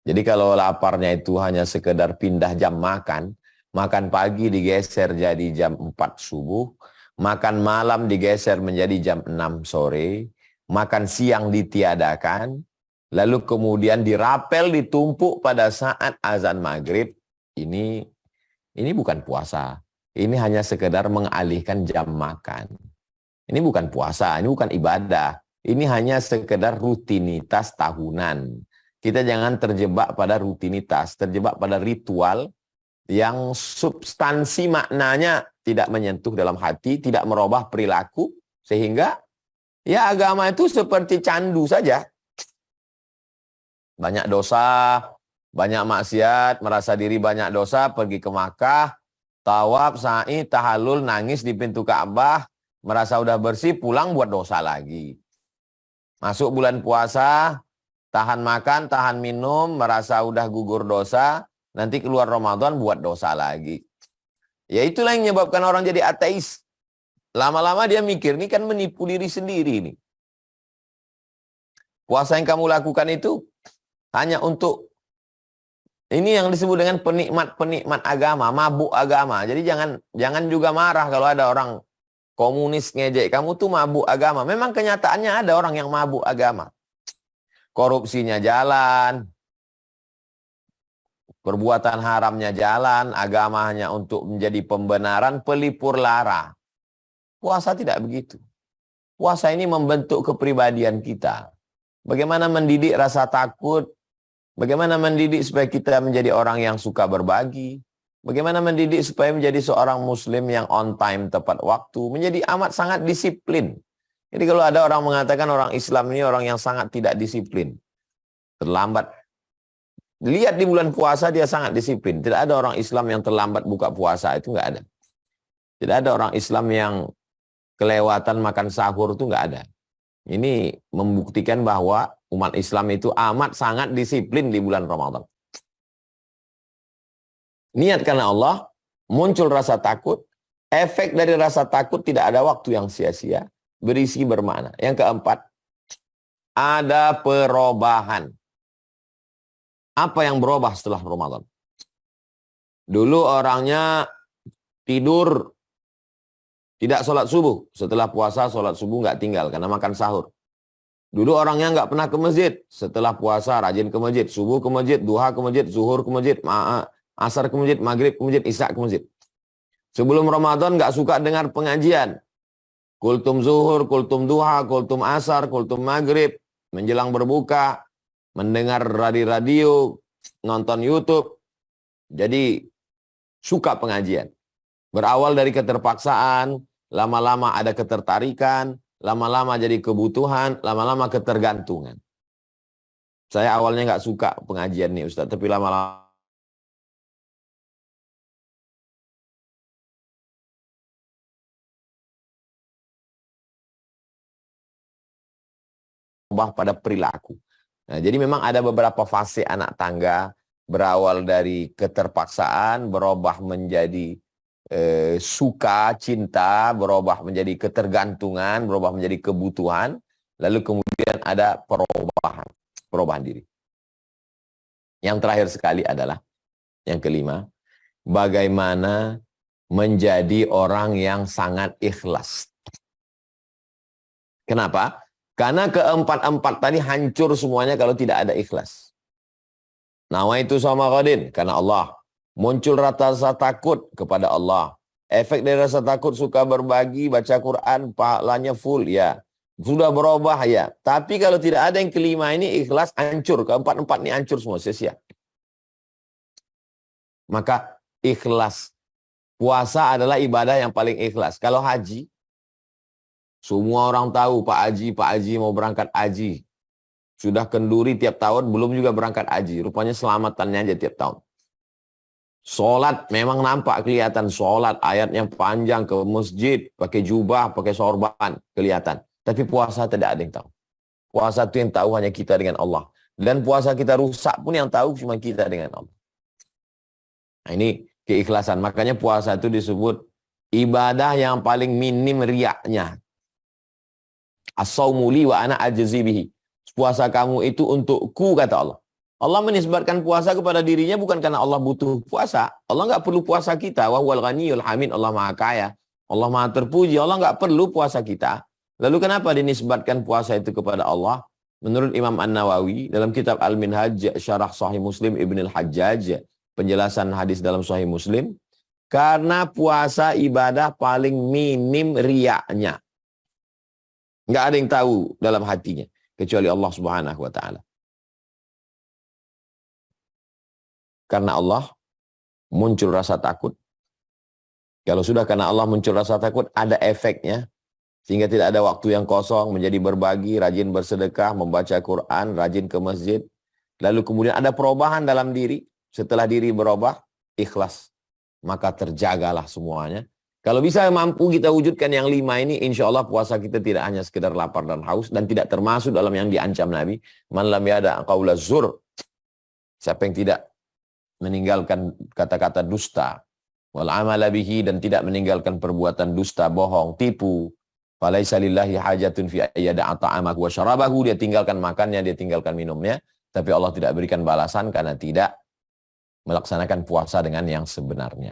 Jadi kalau laparnya itu hanya sekedar pindah jam makan, makan pagi digeser jadi jam 4 subuh, makan malam digeser menjadi jam 6 sore, makan siang ditiadakan, lalu kemudian dirapel, ditumpuk pada saat azan maghrib, ini bukan puasa. Ini hanya sekedar mengalihkan jam makan. Ini bukan puasa, ini bukan ibadah. Ini hanya sekedar rutinitas tahunan. Kita jangan terjebak pada rutinitas, terjebak pada ritual yang substansi maknanya tidak menyentuh dalam hati, tidak merubah perilaku, sehingga ya agama itu seperti candu saja. banyak dosa, banyak maksiat, merasa diri banyak dosa, pergi ke Makkah, tawaf, sa'i, tahallul, nangis di pintu Ka'bah, merasa udah bersih, pulang buat dosa lagi. Masuk bulan puasa, tahan makan, tahan minum, merasa udah gugur dosa, nanti keluar Ramadan buat dosa lagi. Ya itulah yang menyebabkan orang jadi ateis. Lama-lama dia mikir, ini kan menipu diri sendiri nih. Puasa yang kamu lakukan itu hanya untuk, ini yang disebut dengan penikmat-penikmat agama, mabuk agama. Jadi jangan juga marah kalau ada orang komunis ngejek kamu tuh mabuk agama. Memang kenyataannya ada orang yang mabuk agama. Korupsinya jalan, perbuatan haramnya jalan, agamanya untuk menjadi pembenaran, pelipur lara. Puasa tidak begitu. Puasa ini membentuk kepribadian kita. Bagaimana mendidik rasa takut, bagaimana mendidik supaya kita menjadi orang yang suka berbagi, bagaimana mendidik supaya menjadi seorang muslim yang on time, tepat waktu, menjadi amat sangat disiplin. Jadi kalau ada orang mengatakan orang Islam ini orang yang sangat tidak disiplin, terlambat. Lihat di bulan puasa dia sangat disiplin. Tidak ada orang Islam yang terlambat buka puasa, itu nggak ada. Tidak ada orang Islam yang kelewatan makan sahur, itu nggak ada. Ini membuktikan bahwa umat Islam itu amat sangat disiplin di bulan Ramadan. Niat karena Allah, muncul rasa takut, efek dari rasa takut tidak ada waktu yang sia-sia, berisi bermakna. Yang keempat, ada perubahan. Apa yang berubah setelah Ramadan? Dulu orangnya tidur, tidak sholat subuh. Setelah puasa, sholat subuh nggak tinggal karena makan sahur. Dulu orangnya nggak pernah ke masjid. Setelah puasa, rajin ke masjid. Subuh ke masjid, duha ke masjid, zuhur ke masjid, asar ke masjid, maghrib ke masjid, isya ke masjid. Sebelum Ramadan nggak suka dengar pengajian. Kultum zuhur, kultum duha, kultum asar, kultum maghrib. Menjelang berbuka, mendengar radio, nonton YouTube. Jadi suka pengajian. Berawal dari keterpaksaan, lama-lama ada ketertarikan, lama-lama jadi kebutuhan, lama-lama ketergantungan. Saya awalnya nggak suka pengajian nih Ustaz, tapi lama-lama berubah pada perilaku. Nah, jadi memang ada beberapa fase anak tangga, berawal dari keterpaksaan, berubah menjadi suka, cinta, berubah menjadi ketergantungan, berubah menjadi kebutuhan, lalu kemudian ada perubahan diri. Yang terakhir sekali adalah, yang kelima, bagaimana menjadi orang yang sangat ikhlas. Kenapa? Karena keempat-empat tadi hancur semuanya kalau tidak ada ikhlas. Nawaitu sama qadin, karena Allah. Muncul rasa takut kepada Allah. Efek dari rasa takut, suka berbagi, baca Quran, pahalanya full, ya. Sudah berubah, ya. Tapi kalau tidak ada yang kelima ini, ikhlas, hancur. Keempat-empat ini hancur semua, sia-sia. Maka ikhlas. Puasa adalah ibadah yang paling ikhlas. Kalau haji, semua orang tahu Pak Haji mau berangkat haji. Sudah kenduri tiap tahun, belum juga berangkat haji. Rupanya selamatannya aja tiap tahun. Sholat memang nampak kelihatan, sholat ayatnya panjang, ke masjid pakai jubah, pakai sorban kelihatan. Tapi puasa tidak ada yang tahu. Puasa itu yang tahu hanya kita dengan Allah. Dan puasa kita rusak pun yang tahu cuma kita dengan Allah. Nah, ini keikhlasan. Makanya puasa itu disebut ibadah yang paling minim riaknya. As-sawmu li wa ana ajzi bihi. Puasa kamu itu untukku, kata Allah. Allah menisbatkan puasa kepada dirinya bukan karena Allah butuh puasa. Allah nggak perlu puasa kita. Wa huwal ghaniyul hamid. Allah maha kaya. Allah maha terpuji. Allah nggak perlu puasa kita. Lalu kenapa dinisbatkan puasa itu kepada Allah? Menurut Imam An-Nawawi dalam kitab Al-Minhaj Syarah Sahih Muslim Ibn Al-Hajjaj, penjelasan hadis dalam Sahih Muslim, karena puasa ibadah paling minim riaknya. Nggak ada yang tahu dalam hatinya kecuali Allah Subhanahu wa taala. Karena Allah muncul rasa takut. Kalau sudah karena Allah muncul rasa takut, ada efeknya. Sehingga tidak ada waktu yang kosong, menjadi berbagi, rajin bersedekah, membaca Quran, rajin ke masjid. lalu kemudian ada perubahan dalam diri, setelah diri berubah, ikhlas, maka terjagalah semuanya. Kalau bisa mampu kita wujudkan yang 5 ini, insya Allah puasa kita tidak hanya sekedar lapar dan haus, dan tidak termasuk dalam yang diancam Nabi. Man lam yada' qaula zur, siapa yang tidak meninggalkan kata-kata dusta, wal amala bihi, dan tidak meninggalkan perbuatan dusta, bohong, tipu, falaisa lillahi hajatun fi ayyada'a ta'amahu wa syarabahu, dia tinggalkan makannya, dia tinggalkan minumnya, tapi Allah tidak berikan balasan karena tidak melaksanakan puasa dengan yang sebenarnya.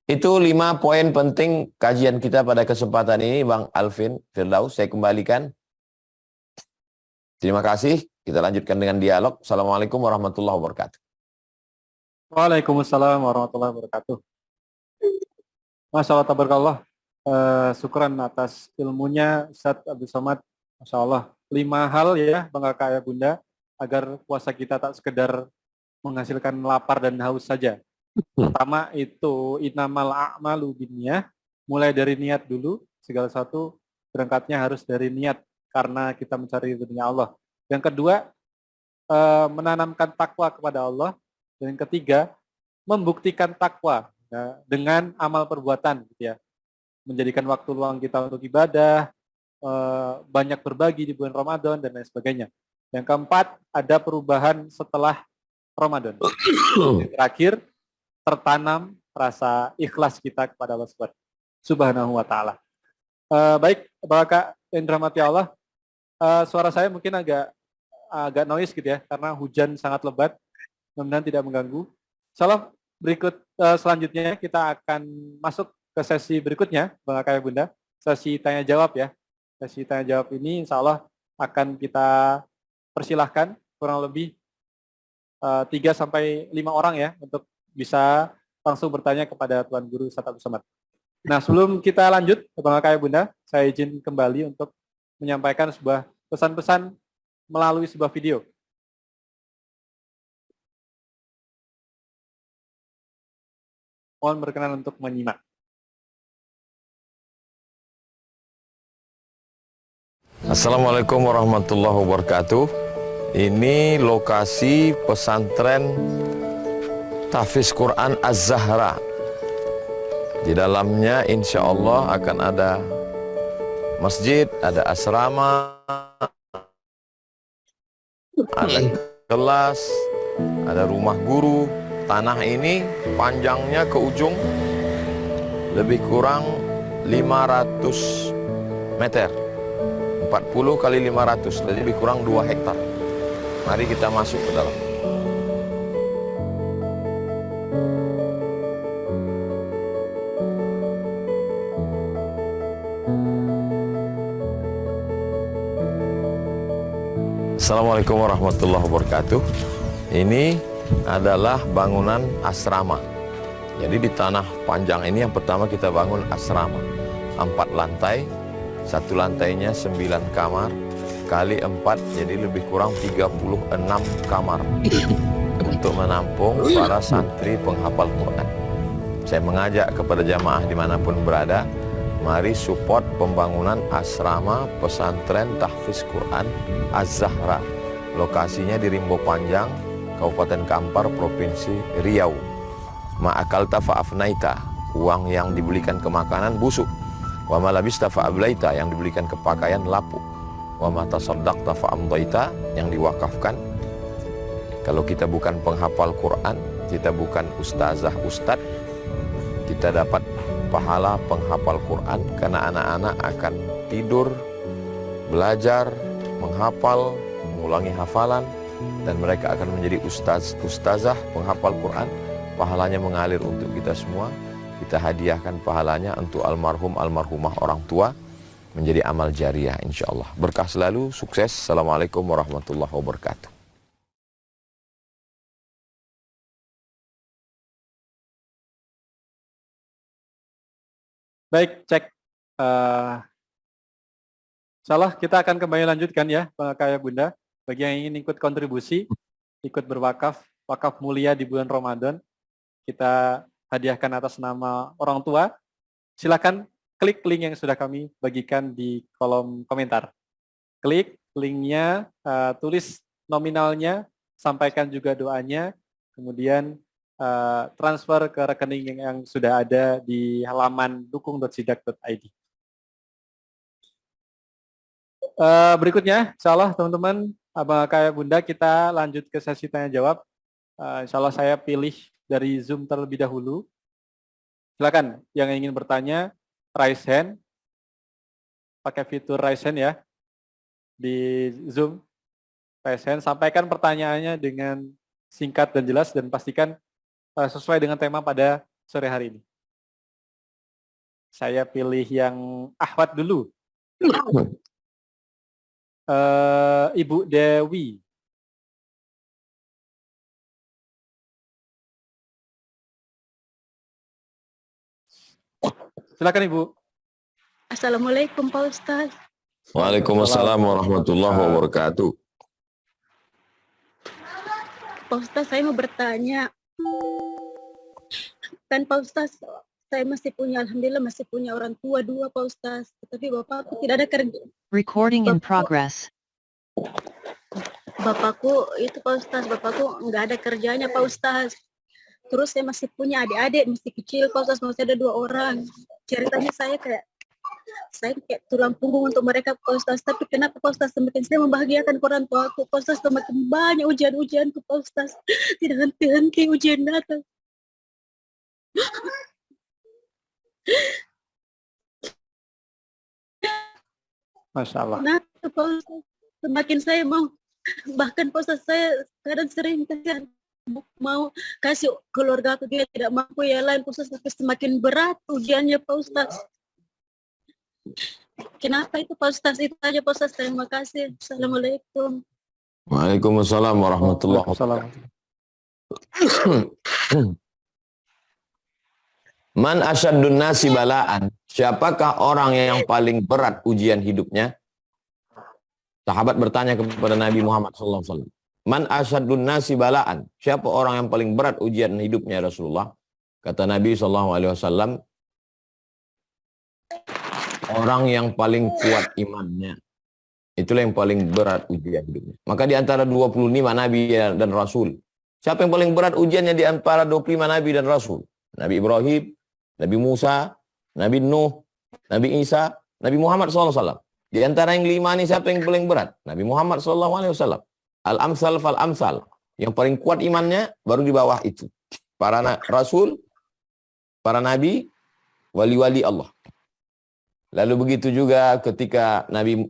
Itu 5 poin penting kajian kita pada kesempatan ini, Bang Alvin Firdaus. Saya kembalikan. Terima kasih. Kita lanjutkan dengan dialog. Assalamualaikum warahmatullahi wabarakatuh. Waalaikumsalam warahmatullahi wabarakatuh. Masya Allah, tabarakallah. Syukuran atas ilmunya Ustadz Abdul Somad. Masya Allah. 5 hal ya, Bang Kakak ya Bunda, agar puasa kita tak sekedar menghasilkan lapar dan haus saja. Pertama itu innamal a'malu binniyah, mulai dari niat dulu, segala sesuatu berangkatnya harus dari niat karena kita mencari ridhonya Allah. Yang kedua, menanamkan takwa kepada Allah. Dan yang ketiga, membuktikan takwa ya, dengan amal perbuatan gitu ya. Menjadikan waktu luang kita untuk ibadah, banyak berbagi di bulan Ramadan dan lain sebagainya. Yang keempat, ada perubahan setelah Ramadan. Yang terakhir, tertanam rasa ikhlas kita kepada Allah Subhanahu wa Ta'ala. Baik, Bapak yang dirahmati Allah, suara saya mungkin agak noise gitu ya, karena hujan sangat lebat, mudah-mudahan tidak mengganggu. Insyaallah berikut selanjutnya kita akan masuk ke sesi berikutnya, Bang Kakak Bunda, sesi tanya jawab ya. Sesi tanya jawab ini insya Allah akan kita persilahkan kurang lebih 3-5 orang ya untuk bisa langsung bertanya kepada Tuan Guru Ustadz Abdul Somad. Nah, sebelum kita lanjut, Bang Kakak Bunda, saya izin kembali untuk menyampaikan sebuah pesan-pesan melalui sebuah video. Mohon berkenan untuk menyimak. Assalamualaikum warahmatullahi wabarakatuh. Ini lokasi pesantren Tahfiz Quran Az-Zahra. Di dalamnya insya Allah akan ada masjid, ada asrama, ada kelas, ada rumah guru. Tanah ini panjangnya ke ujung lebih kurang 500 meter. 40 kali 500, jadi lebih kurang 2 hektar. Mari kita masuk ke dalam. Assalamualaikum warahmatullahi wabarakatuh. Ini adalah bangunan asrama. Jadi di tanah panjang ini yang pertama kita bangun asrama. 4 lantai, 1 lantainya 9 kamar, kali 4 jadi lebih kurang 36 kamar untuk menampung para santri penghafal Quran. Saya mengajak kepada jamaah dimanapun berada, mari support pembangunan asrama pesantren Tahfiz Quran Az-Zahra. Lokasinya di Rimbo Panjang, Kabupaten Kampar, Provinsi Riau. Ma'akalta fa'afnaita, uang yang dibelikan ke makanan busuk. Wa ma labista fa'ablaita, yang dibelikan ke pakaian lapuk. Wa ma tasaddaqta fa'amdaita, yang diwakafkan. Kalau kita bukan penghafal Quran, kita bukan ustazah ustad, kita dapat pahala penghafal Quran karena anak-anak akan tidur, belajar, menghafal, mengulangi hafalan, dan mereka akan menjadi ustazah penghafal Quran. Pahalanya mengalir untuk kita semua. Kita hadiahkan pahalanya untuk almarhum almarhumah orang tua menjadi amal jariah insyaallah. Berkah selalu, sukses. Assalamualaikum warahmatullahi wabarakatuh. Baik, cek. Insyaallah kita akan kembali lanjutkan ya, Bang Kakak Bunda. Bagi yang ingin ikut kontribusi, ikut berwakaf, wakaf mulia di bulan Ramadan, kita hadiahkan atas nama orang tua. Silakan klik link yang sudah kami bagikan di kolom komentar. Klik linknya, tulis nominalnya sampaikan juga doanya, kemudian transfer ke rekening yang sudah ada di halaman dukung.sidak.id. Berikutnya, insya Allah teman-teman, Abang Kakak Bunda, kita lanjut ke sesi tanya jawab. Insya Allah saya pilih dari Zoom terlebih dahulu. Silakan yang ingin bertanya, raise hand, pakai fitur raise hand ya di Zoom. Raise hand, sampaikan pertanyaannya dengan singkat dan jelas dan pastikan sesuai dengan tema pada sore hari ini. Saya pilih yang Ahwat dulu. Ibu Dewi. Silakan Ibu. Assalamualaikum Pak Ustaz. Waalaikumsalam warahmatullahi wabarakatuh. Pak Ustaz, saya mau bertanya. Kan Pak Ustaz, saya masih punya, alhamdulillah masih punya orang tua 2 Pak Ustaz. Tetapi bapakku tidak ada kerja. Recording in progress. Bapakku itu Pak Ustaz, bapakku nggak ada kerjanya Pak Ustaz. Terus saya masih punya adik-adik, masih kecil Pak Ustaz, masih ada 2 orang. Ceritanya saya kayak tulang punggung untuk mereka Pak Ustaz. Tapi kenapa Pak Ustaz semakin saya membahagiakan orang tua aku Pak Ustaz, semakin banyak ujian-ujianku Pak Ustaz. Tidak henti-henti ujian datang. Masya Allah. Nah, Pak Ustaz, semakin saya mau, bahkan Pak Ustaz, saya kadang sering mau kasih keluarga aku, dia tidak mampu ya lain Pak Ustaz, tapi semakin berat ujiannya Pak Ustaz. Kenapa itu Pak Ustaz? Itu aja Pak Ustaz, terima kasih. Assalamualaikum. Waalaikumsalam warahmatullahi wabarakatuh. Man asyaddun nasi balaan. Siapakah orang yang paling berat ujian hidupnya? Sahabat bertanya kepada Nabi Muhammad SAW. Man asyaddun nasi balaan. Siapa orang yang paling berat ujian hidupnya Rasulullah? Kata Nabi SAW, orang yang paling kuat imannya. Itulah yang paling berat ujian hidupnya. Maka di antara 25 Nabi dan Rasul, siapa yang paling berat ujiannya di antara 25 Nabi dan Rasul? Nabi Ibrahim, Nabi Musa, Nabi Nuh, Nabi Isa, Nabi Muhammad SAW. Di antara yang 5 ini siapa yang paling berat? Nabi Muhammad SAW. Al-amsal fal-amsal. Yang paling kuat imannya baru di bawah itu. Para Rasul, para Nabi, wali-wali Allah. Lalu begitu juga ketika Nabi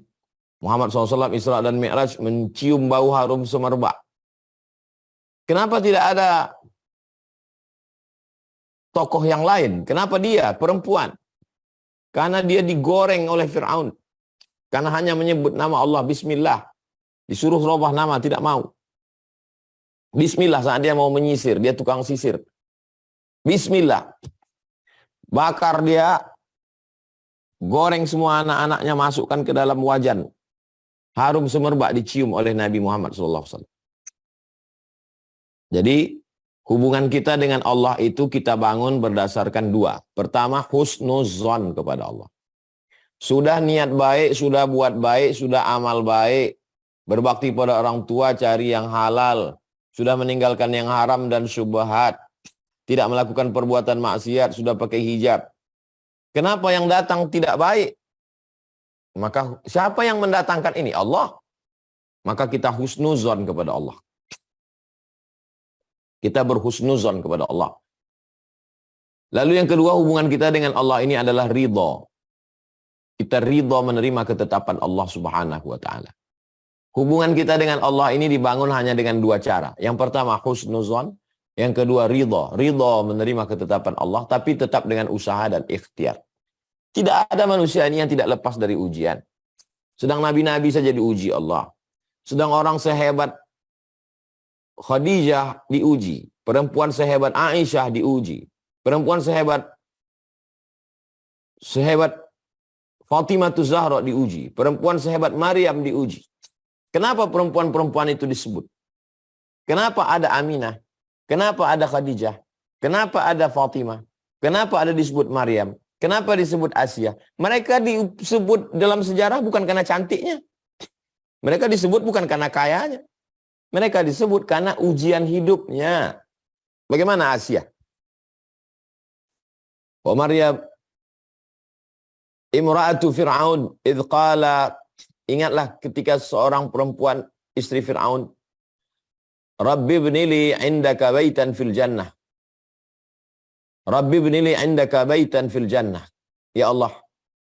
Muhammad SAW Isra dan Mi'raj mencium bau harum semerbak. Kenapa tidak ada tokoh yang lain? Kenapa dia perempuan? Karena dia digoreng oleh Fir'aun. Karena hanya menyebut nama Allah, Bismillah. Disuruh robah nama, tidak mau. Bismillah saat dia mau menyisir, dia tukang sisir. Bismillah. Bakar dia, goreng semua anak-anaknya, masukkan ke dalam wajan. Harum semerbak dicium oleh Nabi Muhammad SAW. Jadi, hubungan kita dengan Allah itu kita bangun berdasarkan 2. Pertama, husnuzon kepada Allah. Sudah niat baik, sudah buat baik, sudah amal baik, berbakti pada orang tua, cari yang halal, sudah meninggalkan yang haram dan syubhat, tidak melakukan perbuatan maksiat, sudah pakai hijab. Kenapa yang datang tidak baik? Maka siapa yang mendatangkan ini? Allah. Maka kita husnuzon kepada Allah. Kita berhusnuzon kepada Allah. Lalu yang kedua, hubungan kita dengan Allah ini adalah ridho. Kita ridho menerima ketetapan Allah Subhanahu wa ta'ala. Hubungan kita dengan Allah ini dibangun hanya dengan 2 cara. Yang pertama husnuzon, yang kedua ridho. Ridho menerima ketetapan Allah, tapi tetap dengan usaha dan ikhtiar. Tidak ada manusia ini yang tidak lepas dari ujian. Sedang nabi-nabi saja diuji Allah. Sedang orang sehebat Khadijah diuji. Perempuan sehebat Aisyah diuji. Perempuan sehebat Fatimah Zahra diuji. Perempuan sehebat Maryam diuji. Kenapa perempuan-perempuan itu disebut? Kenapa ada Aminah? Kenapa ada Khadijah? Kenapa ada Fatimah? Kenapa ada disebut Maryam? Kenapa disebut Asia? Mereka disebut dalam sejarah bukan karena cantiknya. Mereka disebut bukan karena kayanya. Mereka disebut karena ujian hidupnya. Bagaimana Asia? Wa Maryam imra'atu Fir'aun idh qala, ingatlah ketika seorang perempuan istri Fir'aun, Rabbi ibnili indaka baitan fil jannah. Rabbi ibnili indaka baitan fil jannah. Ya Allah,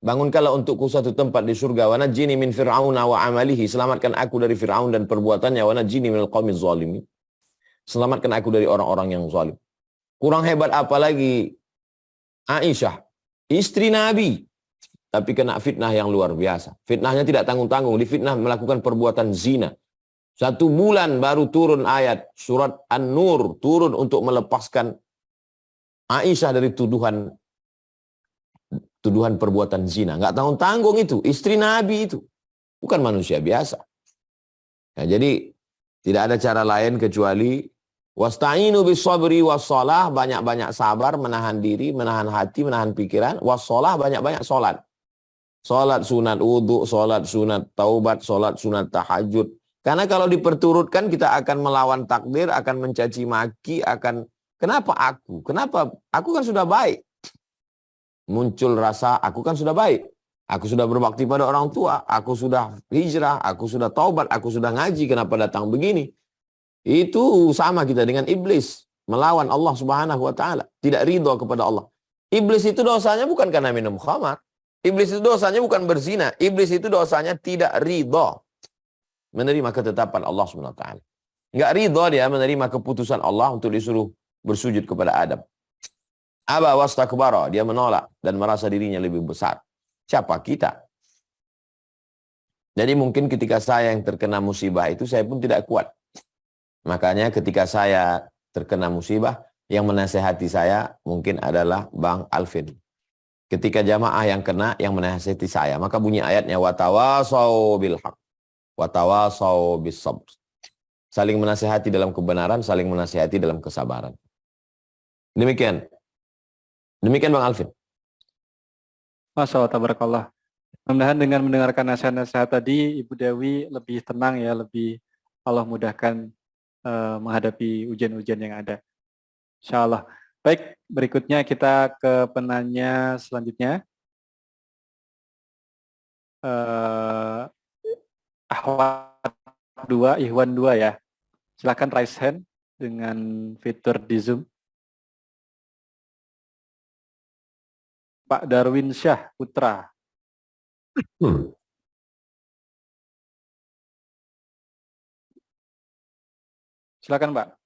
bangunkanlah untukku suatu tempat di surga. Wa najjini min fir'auna wa amalihi. Selamatkan aku dari Fir'aun dan perbuatannya. Wa najjini minal qaumiz zalimin. Selamatkan aku dari orang-orang yang zalim. Kurang hebat apa lagi Aisyah, istri Nabi, tapi kena fitnah yang luar biasa. Fitnahnya tidak tanggung-tanggung. Difitnah melakukan perbuatan zina. 1 bulan baru turun ayat surat An-Nur, turun untuk melepaskan Aisyah dari tuduhan perbuatan zina. Nggak tanggung-tanggung itu. Istri Nabi itu. Bukan manusia biasa. Nah, jadi tidak ada cara lain kecuali wasta'inu bis-sabri was-shalah, banyak-banyak sabar, menahan diri, menahan hati, menahan pikiran, was-shalah, banyak-banyak sholat. Sholat sunat wudu, sholat sunat taubat, sholat sunat tahajud. Karena kalau diperturutkan kita akan melawan takdir, akan mencaci maki, akan kenapa aku? Kenapa? Aku kan sudah baik. Muncul rasa aku kan sudah baik. Aku sudah berbakti pada orang tua, aku sudah hijrah, aku sudah taubat, aku sudah ngaji, kenapa datang begini? Itu sama kita dengan iblis, melawan Allah Subhanahu wa taala, tidak ridho kepada Allah. Iblis itu dosanya bukan karena minum khamar. Iblis itu dosanya bukan berzina. Iblis itu dosanya tidak ridho menerima ketetapan Allah Subhanahu wa taala. Enggak ridho dia menerima keputusan Allah untuk disuruh bersujud kepada Adam. Aba wastakbara, dia menolak dan merasa dirinya lebih besar. Siapa kita? Jadi mungkin ketika saya yang terkena musibah itu saya pun tidak kuat. Makanya ketika saya terkena musibah, yang menasehati saya mungkin adalah Bang Alvin. Ketika jamaah yang kena, yang menasehati saya, maka bunyi ayatnya watawasau bil haq, watawasau bis sabr. Saling menasehati dalam kebenaran, saling menasehati dalam kesabaran. Demikian Bang Alvin. Masya Allah, tabarakallah. Mudah-mudahan dengan mendengarkan nasihat-nasihat tadi, Ibu Dewi lebih tenang ya, lebih Allah mudahkan menghadapi ujian-ujian yang ada. Insya Allah. Baik, berikutnya kita ke penanya selanjutnya. Ahwat 2, Ikhwan 2 ya. Silakan raise hand dengan fitur di Zoom. Pak Darwin Syah Putra. Silakan, Pak.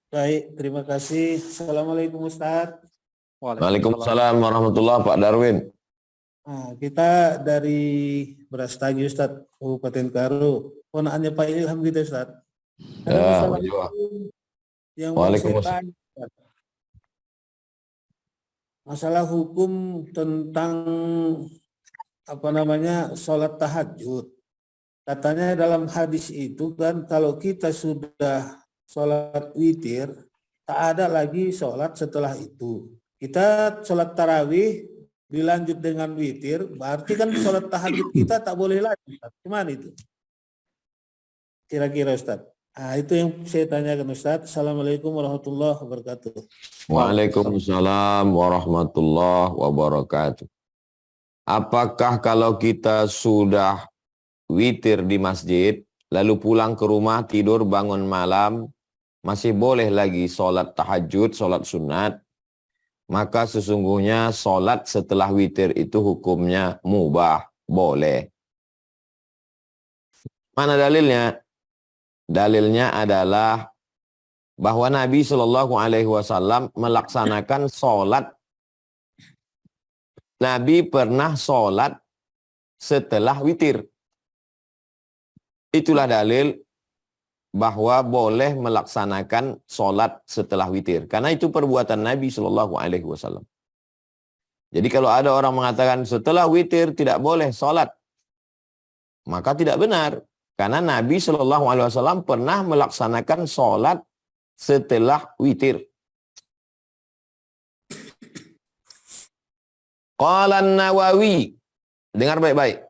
Baik, terima kasih. Assalamualaikum Ustadz. Waalaikumsalam warahmatullahi Pak Darwin. Nah, kita dari Brastagi Ustadz, Kabupaten Karo. Ponakannya Pak Ilham gitu Ustadz. Ada masalah yang mau saya tanya, Ustadz. Masalah hukum tentang sholat tahajud. Katanya dalam hadis itu kan kalau kita sudah sholat witir, tak ada lagi sholat setelah itu. Kita sholat tarawih dilanjut dengan witir, berarti kan sholat tahajud kita tak boleh lagi. Gimana itu? Kira-kira Ustaz. Nah, itu yang saya tanyakan Ustaz. Assalamualaikum warahmatullahi wabarakatuh. Waalaikumsalam warahmatullahi wabarakatuh. Apakah kalau kita sudah witir di masjid, lalu pulang ke rumah, tidur, bangun malam, masih boleh lagi sholat tahajud, sholat sunat? Maka sesungguhnya sholat setelah witir itu hukumnya mubah, boleh. Mana dalilnya? Dalilnya adalah bahwa Nabi SAW melaksanakan sholat. Nabi pernah sholat setelah witir. Itulah dalil bahwa boleh melaksanakan sholat setelah witir. Karena itu perbuatan Nabi SAW. Jadi kalau ada orang mengatakan setelah witir tidak boleh sholat, maka tidak benar. Karena Nabi SAW pernah melaksanakan sholat setelah witir. Qala Nawawi. Dengar baik-baik.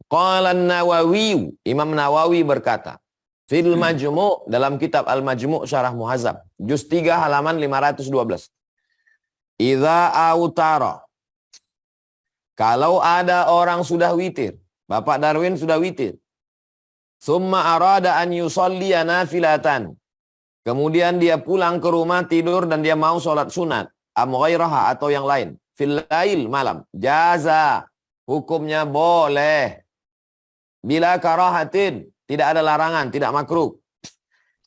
Qala Nawawi, Imam Nawawi berkata, fil Majmu' dalam kitab Al-Majmu' Syarah Muhazzab, juz 3 halaman 512. Idza autara, kalau ada orang sudah witir, Bapak Darwin sudah witir, summa arada an yusalliya nafilatan, kemudian dia pulang ke rumah tidur dan dia mau sholat sunat, am ghairaha atau yang lain, fil lail malam, jaza, hukumnya boleh, bila karahatin, tidak ada larangan, tidak makruh,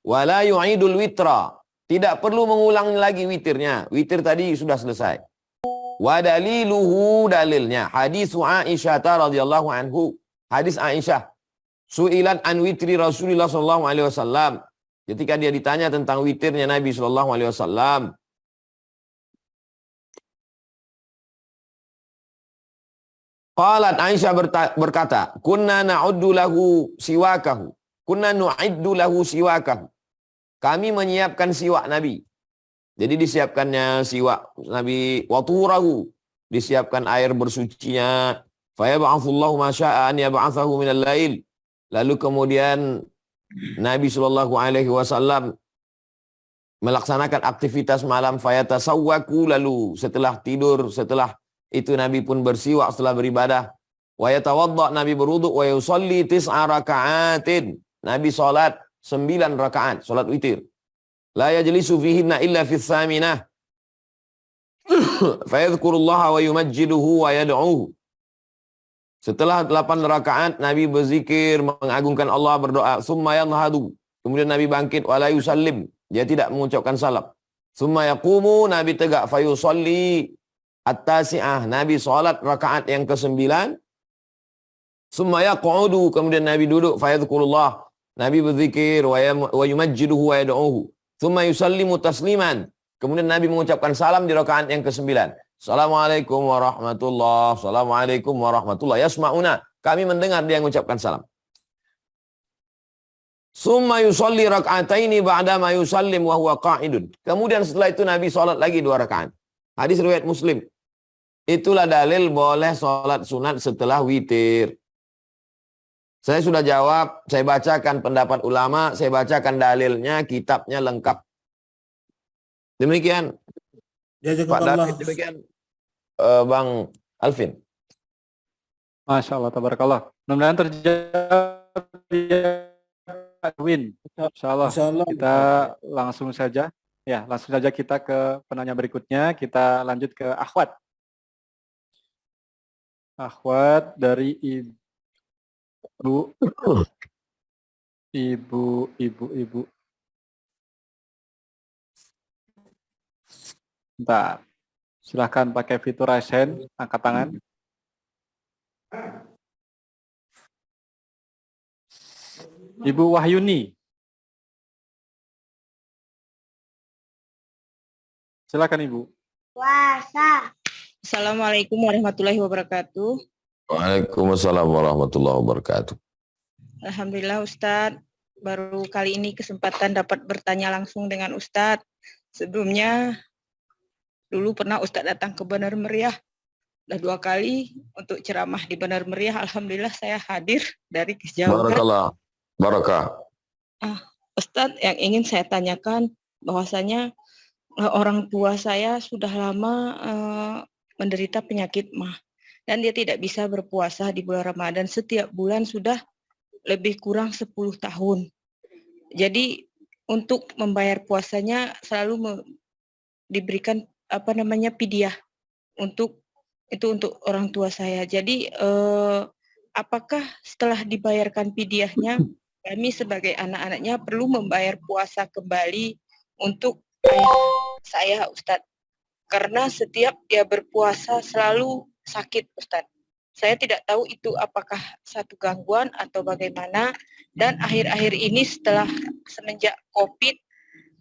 wala yu'idul witra, tidak perlu mengulang lagi witirnya, witir tadi sudah selesai. Wa daliluhu, dalilnya hadis Aisyah radhiyallahu anhu, hadis Aisyah, su'ilan an witri Rasulullah sallallahu alaihi wasallam, ketika dia ditanya tentang witirnya Nabi sallallahu alaihi wasallam, qalat, Aisyah berkata, kunna na'uddu lahu siwakahu, kunna nu'iddu lahu siwakahu, kami menyiapkan siwak Nabi. Jadi disiapkannya siwak Nabi, wa tuhurahu, disiapkan air bersucinya, fa yab'atsullahu ma syaa an yab'atsahu minal lail. Lalu kemudian Nabi sallallahu alaihi wasallam melaksanakan aktivitas malam, fayatasawwaku, lalu setelah tidur, setelah itu Nabi pun bersiwak setelah beribadah, wa yatawadda, Nabi berwudu, wa yusalli 9 raka'atin, Nabi salat 9 rakaat, salat witir. La yajlisu fihinna illa fis saminah. Fayadhkurullaha wa yumajjiduhu wa yad'uhu. Setelah 8 rakaat Nabi berzikir, mengagungkan Allah, berdoa. Summa yanhadu. Kemudian Nabi bangkit, wa la yusallim, dia tidak mengucapkan salam. Summa yaqumu, Nabi tegak, fayusalli at-tasi'ah, Nabi salat rakaat yang ke-9. Summa yaq'udu, kemudian Nabi duduk, fayadhkurullah, Nabi berzikir, wa yumajjiduhu wa yad'uhu. Tsumma yusallimu tasliman, kemudian Nabi mengucapkan salam di rakaat yang ke-9. Assalamualaikum warahmatullahi, assalamualaikum warahmatullahi, yasma'una, kami mendengar dia mengucapkan salam. Tsumma yusalli rak'ataini ba'da ma yusallim wa huwa qa'idun, kemudian setelah itu Nabi salat lagi 2 rakaat. Hadis riwayat Muslim. Itulah dalil boleh salat sunat setelah witir. Saya sudah jawab, saya bacakan pendapat ulama, saya bacakan dalilnya, kitabnya lengkap. Demikian. Pak David, demikian Bang Alvin. Masya Allah, tabarakallah. Mudah-mudahan terjawab Pak Win. Insya Allah kita langsung saja. Ya, langsung saja kita ke penanya berikutnya. Kita lanjut ke Akhwat. Akhwat dari Ibu. Bentar. Silahkan pakai fitur raise hand, angkat tangan. Ibu Wahyuni. Silakan Ibu. Puasa. Assalamualaikum warahmatullahi wabarakatuh. Waalaikumsalam warahmatullahi wabarakatuh. Alhamdulillah Ustadz, baru kali ini kesempatan dapat bertanya langsung dengan Ustadz. Sebelumnya, dulu pernah Ustadz datang ke Benar Meriah. Udah 2 kali untuk ceramah di Benar Meriah. Alhamdulillah saya hadir dari kejauhan. Barakallah. Barakah. Ustadz, yang ingin saya tanyakan bahwasanya orang tua saya sudah lama menderita penyakit MAH. Dan dia tidak bisa berpuasa di bulan Ramadan. Setiap bulan sudah lebih kurang 10 tahun. Jadi untuk membayar puasanya selalu diberikan fidyah untuk orang tua saya. Jadi apakah setelah dibayarkan fidyahnya kami sebagai anak-anaknya perlu membayar puasa kembali untuk ayah saya Ustadz? Karena setiap dia berpuasa selalu sakit Ustadz. Saya tidak tahu itu apakah satu gangguan atau bagaimana. Dan akhir-akhir ini semenjak COVID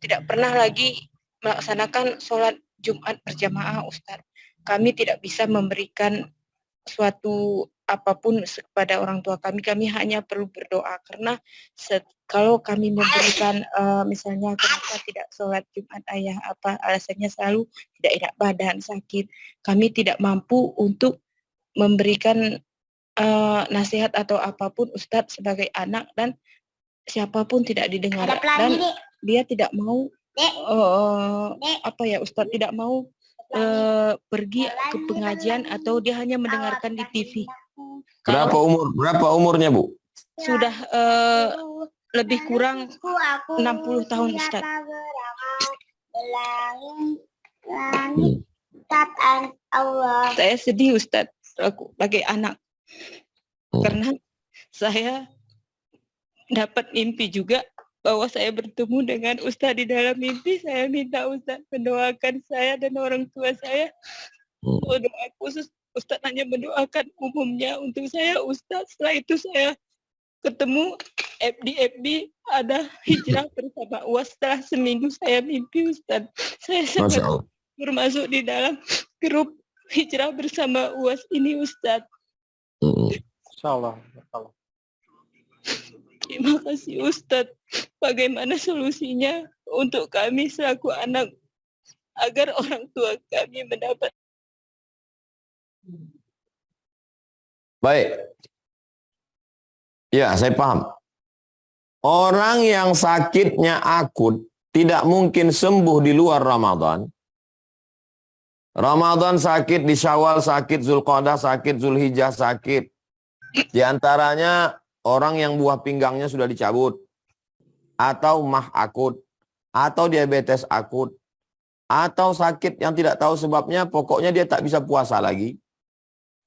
tidak pernah lagi melaksanakan sholat Jumat berjamaah Ustadz. Kami tidak bisa memberikan suatu apapun kepada orang tua kami. Kami hanya perlu berdoa karena kalau kami memberikan misalnya kenapa tidak sholat Jumat ayah, apa alasannya selalu tidak enak badan, sakit. Kami tidak mampu untuk memberikan nasihat atau apapun Ustadz sebagai anak, dan siapapun tidak didengar, dan dia tidak mau Ustadz tidak mau pergi ke pengajian, atau dia hanya mendengarkan di TV. Berapa umurnya, Bu? Sudah lebih kurang 60 tahun Ustadz. Saya sedih Ustadz sebagai anak, karena saya dapat mimpi juga bahwa saya bertemu dengan Ustadz di dalam mimpi. Saya minta Ustadz mendoakan saya dan orang tua saya. Doa khusus Ustadz hanya mendoakan umumnya untuk saya Ustadz. Setelah itu saya ketemu FB ada hijrah bersama UAS. Setelah seminggu saya mimpi Ustadz. Saya sangat termasuk di dalam grup hijrah bersama UAS ini Ustadz. Insyaallah. Terima kasih Ustadz. Bagaimana solusinya untuk kami selaku anak agar orang tua kami mendapat. Baik. Ya, saya paham. Orang yang sakitnya akut tidak mungkin sembuh di luar Ramadan. Ramadan sakit, di Syawal sakit, Zulqa'dah sakit, Zulhijjah sakit. Di antaranya orang yang buah pinggangnya sudah dicabut, atau mah akut, atau diabetes akut, atau sakit yang tidak tahu sebabnya, pokoknya dia tak bisa puasa lagi.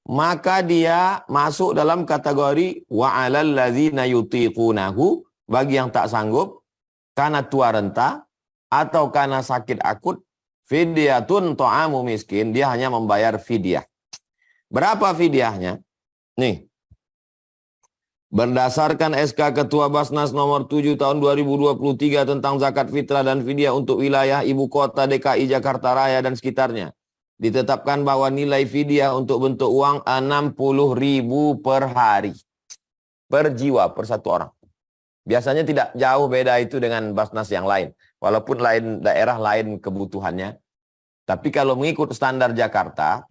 Maka dia masuk dalam kategori wa'alal ladzina yutiqunahu, bagi yang tak sanggup karena tua renta atau karena sakit akut, fidyatun ta'amu miskin, dia hanya membayar fidyah. Berapa fidyahnya? Nih, berdasarkan SK Ketua Basnas nomor 7 tahun 2023 tentang zakat fitrah dan fidyah untuk wilayah ibu kota DKI Jakarta Raya dan sekitarnya, ditetapkan bahwa nilai fidyah untuk bentuk uang 60.000 per hari, per jiwa, per satu orang. Biasanya tidak jauh beda itu dengan Basnas yang lain, walaupun lain daerah lain kebutuhannya. Tapi kalau mengikut standar Jakarta,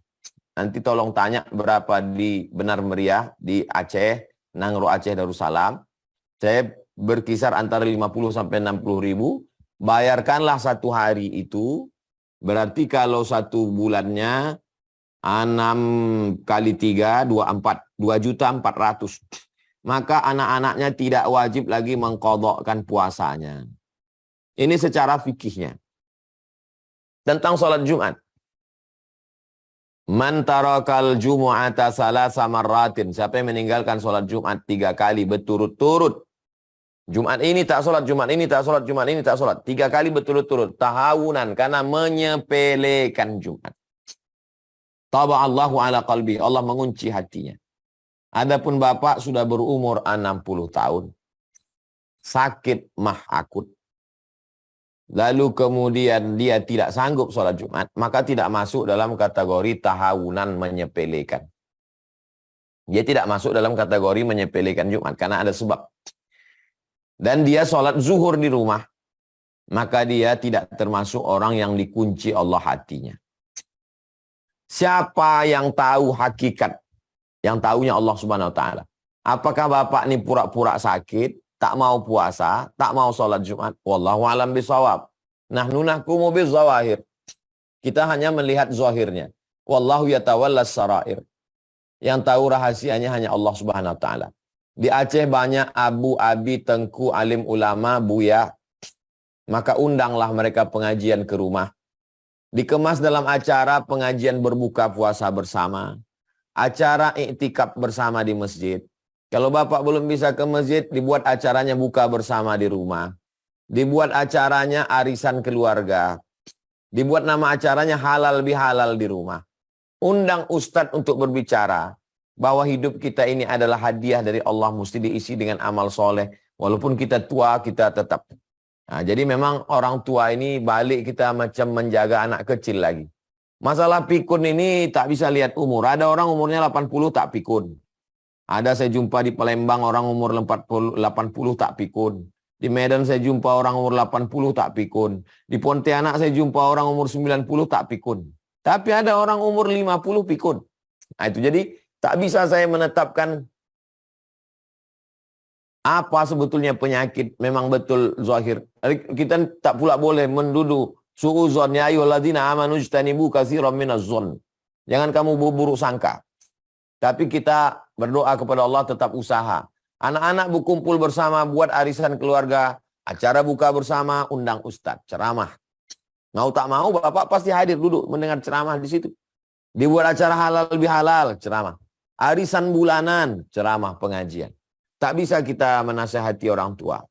nanti tolong tanya berapa di Benar Meriah, di Aceh, Nangro Aceh Darussalam, saya berkisar antara 50 sampai 60.000. Bayarkanlah satu hari itu, berarti kalau satu bulannya 6 kali 3, 24, 2.400.000. Maka anak-anaknya tidak wajib lagi mengqadha'kan puasanya. Ini secara fikihnya. Tentang sholat Jumat. Man tarakal jumu'ata salasa marratin. Siapa yang meninggalkan sholat Jumat 3 kali berturut-turut. Jumat ini tak sholat, Jumat ini tak sholat, Jumat ini tak sholat. 3 kali berturut-turut. Tahawunan, karena menyepelekan Jumat. Taba'allahu ala qalbi. Allah mengunci hatinya. Adapun bapak sudah berumur 60 tahun. Sakit mah akut. Lalu kemudian dia tidak sanggup sholat Jumat, maka tidak masuk dalam kategori tahawunan menyepelekan. Dia tidak masuk dalam kategori menyepelekan Jumat karena ada sebab. Dan dia sholat zuhur di rumah, maka dia tidak termasuk orang yang dikunci Allah hatinya. Siapa yang tahu hakikat? Yang tahunya Allah Subhanahu wa taala. Apakah bapak ini pura-pura sakit, tak mau puasa, tak mau sholat Jumat? Wallahu a'lam bishawab. Nahnu nahkumu bizawahir. Kita hanya melihat zahirnya. Wallahu yatawallas sarair. Yang tahu rahasianya hanya Allah Subhanahu wa taala. Di Aceh banyak abu, abi, tengku, alim ulama, buya. Maka undanglah mereka pengajian ke rumah. Dikemas dalam acara pengajian berbuka puasa bersama. Acara iktikaf bersama di masjid. Kalau bapak belum bisa ke masjid, dibuat acaranya buka bersama di rumah. Dibuat acaranya arisan keluarga. Dibuat nama acaranya halal bihalal di rumah. Undang ustadz untuk berbicara bahwa hidup kita ini adalah hadiah dari Allah, mesti diisi dengan amal soleh. Walaupun kita tua, kita tetap. Nah, jadi memang orang tua ini balik kita macam menjaga anak kecil lagi. Masalah pikun ini tak bisa lihat umur. Ada orang umurnya 80 tak pikun. Ada saya jumpa di Palembang orang umur 80 tak pikun. Di Medan saya jumpa orang umur 80 tak pikun. Di Pontianak saya jumpa orang umur 90 tak pikun. Tapi ada orang umur 50 pikun. Nah itu jadi Tak bisa saya menetapkan apa sebetulnya penyakit memang betul zahir. Kita tak pula boleh menduduh su'uzon ya ayyuhalladzina amanu ijtanibu katsiran minaz-zon. Jangan kamu buruk sangka. Tapi kita berdoa kepada Allah, tetap usaha. Anak-anak berkumpul bersama, buat arisan keluarga, acara buka bersama, undang ustadz, ceramah. Mau tak mau, bapak pasti hadir duduk mendengar ceramah di situ. Dibuat acara halal lebih halal, ceramah. Arisan bulanan, ceramah, pengajian. Tak bisa kita menasihati orang tua.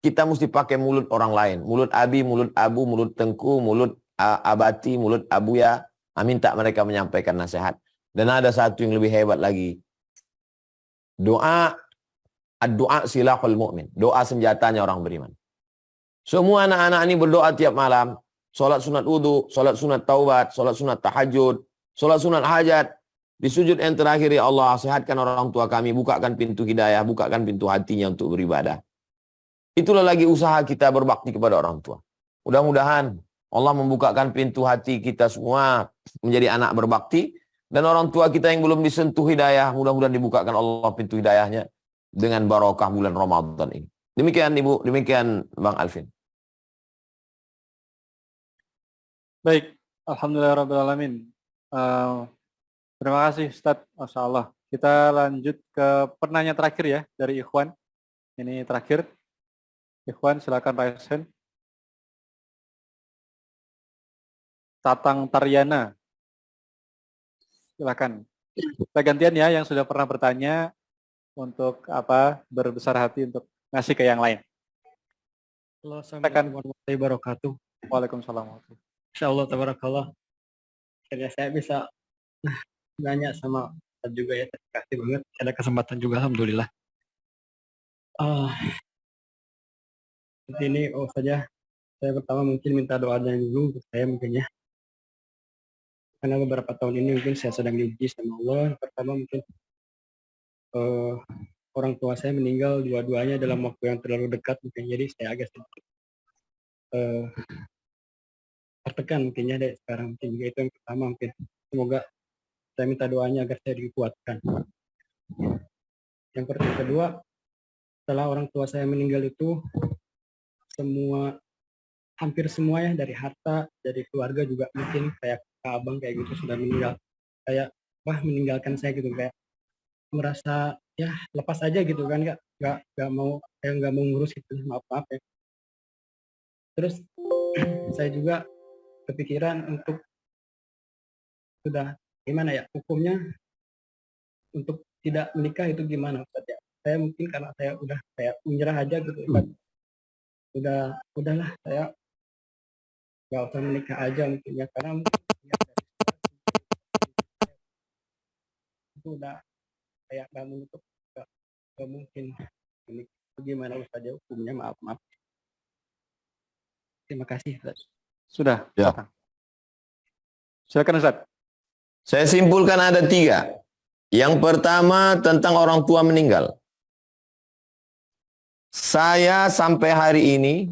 Kita mesti pakai mulut orang lain. Mulut abi, mulut abu, mulut tengku, mulut abati, mulut abuya. Minta mereka menyampaikan nasihat. Dan ada satu yang lebih hebat lagi. Doa, doa silahul mu'min. Doa senjatanya orang beriman. Semua anak-anak ini berdoa tiap malam. Sholat sunat wudu, sholat sunat taubat, sholat sunat tahajud, sholat sunat hajat. Di sujud yang terakhir, ya Allah, sehatkan orang tua kami, bukakan pintu hidayah, bukakan pintu hatinya untuk beribadah. Itulah lagi usaha kita berbakti kepada orang tua. Mudah-mudahan Allah membukakan pintu hati kita semua menjadi anak berbakti. Dan orang tua kita yang belum disentuh hidayah, mudah-mudahan dibukakan Allah pintu hidayahnya dengan barokah bulan Ramadan ini. Demikian Ibu, demikian Bang Alvin. Baik, alhamdulillahirrahmanirrahim. Terima kasih Ustadz, Masya Allah. Kita lanjut ke penanya terakhir ya dari Ikhwan. Ini terakhir. Ikhwan silakan raise hand. Tatang Taryana. Silakan. Kita gantian ya yang sudah pernah bertanya untuk berbesar hati untuk ngasih ke yang lain. Assalamualaikum warahmatullahi wabarakatuh. Waalaikumsalam. Insyaallah tabarakallah. Akhirnya saya bisa nanya sama Ustaz juga ya. Terima kasih banget. Ada kesempatan juga, alhamdulillah. Seperti ini, saja. Saya pertama mungkin minta doanya dulu untuk saya mungkin ya. Karena beberapa tahun ini mungkin saya sedang diuji sama Allah. Pertama mungkin orang tua saya meninggal dua-duanya dalam waktu yang terlalu dekat mungkin, jadi saya agak sedikit tertekan mungkin ya dari sekarang mungkin juga itu yang pertama mungkin. Semoga saya minta doanya agar saya dikuatkan. Yang kedua, setelah orang tua saya meninggal itu hampir semua ya, dari harta, dari keluarga juga mungkin kayak abang kayak gitu sudah meninggal, kayak meninggalkan saya gitu, kayak merasa ya lepas aja gitu kan, nggak mau ngurus gitu, maaf ya. Terus saya juga kepikiran untuk sudah gimana ya hukumnya untuk tidak menikah itu gimana Ustaz ya. Saya mungkin karena saya udah kayak menyerah aja gitu Ustaz. Udahlah saya nggak usah menikah aja mungkin ya, karena mungkin ya, itu udah kayak nggak menutup, nggak mungkin ini gimana Ustaz ya hukumnya, maaf. Terima kasih Ustaz. Sudah. Ya. Silakan Ustaz. Saya simpulkan ada 3. Yang pertama tentang orang tua meninggal. Saya sampai hari ini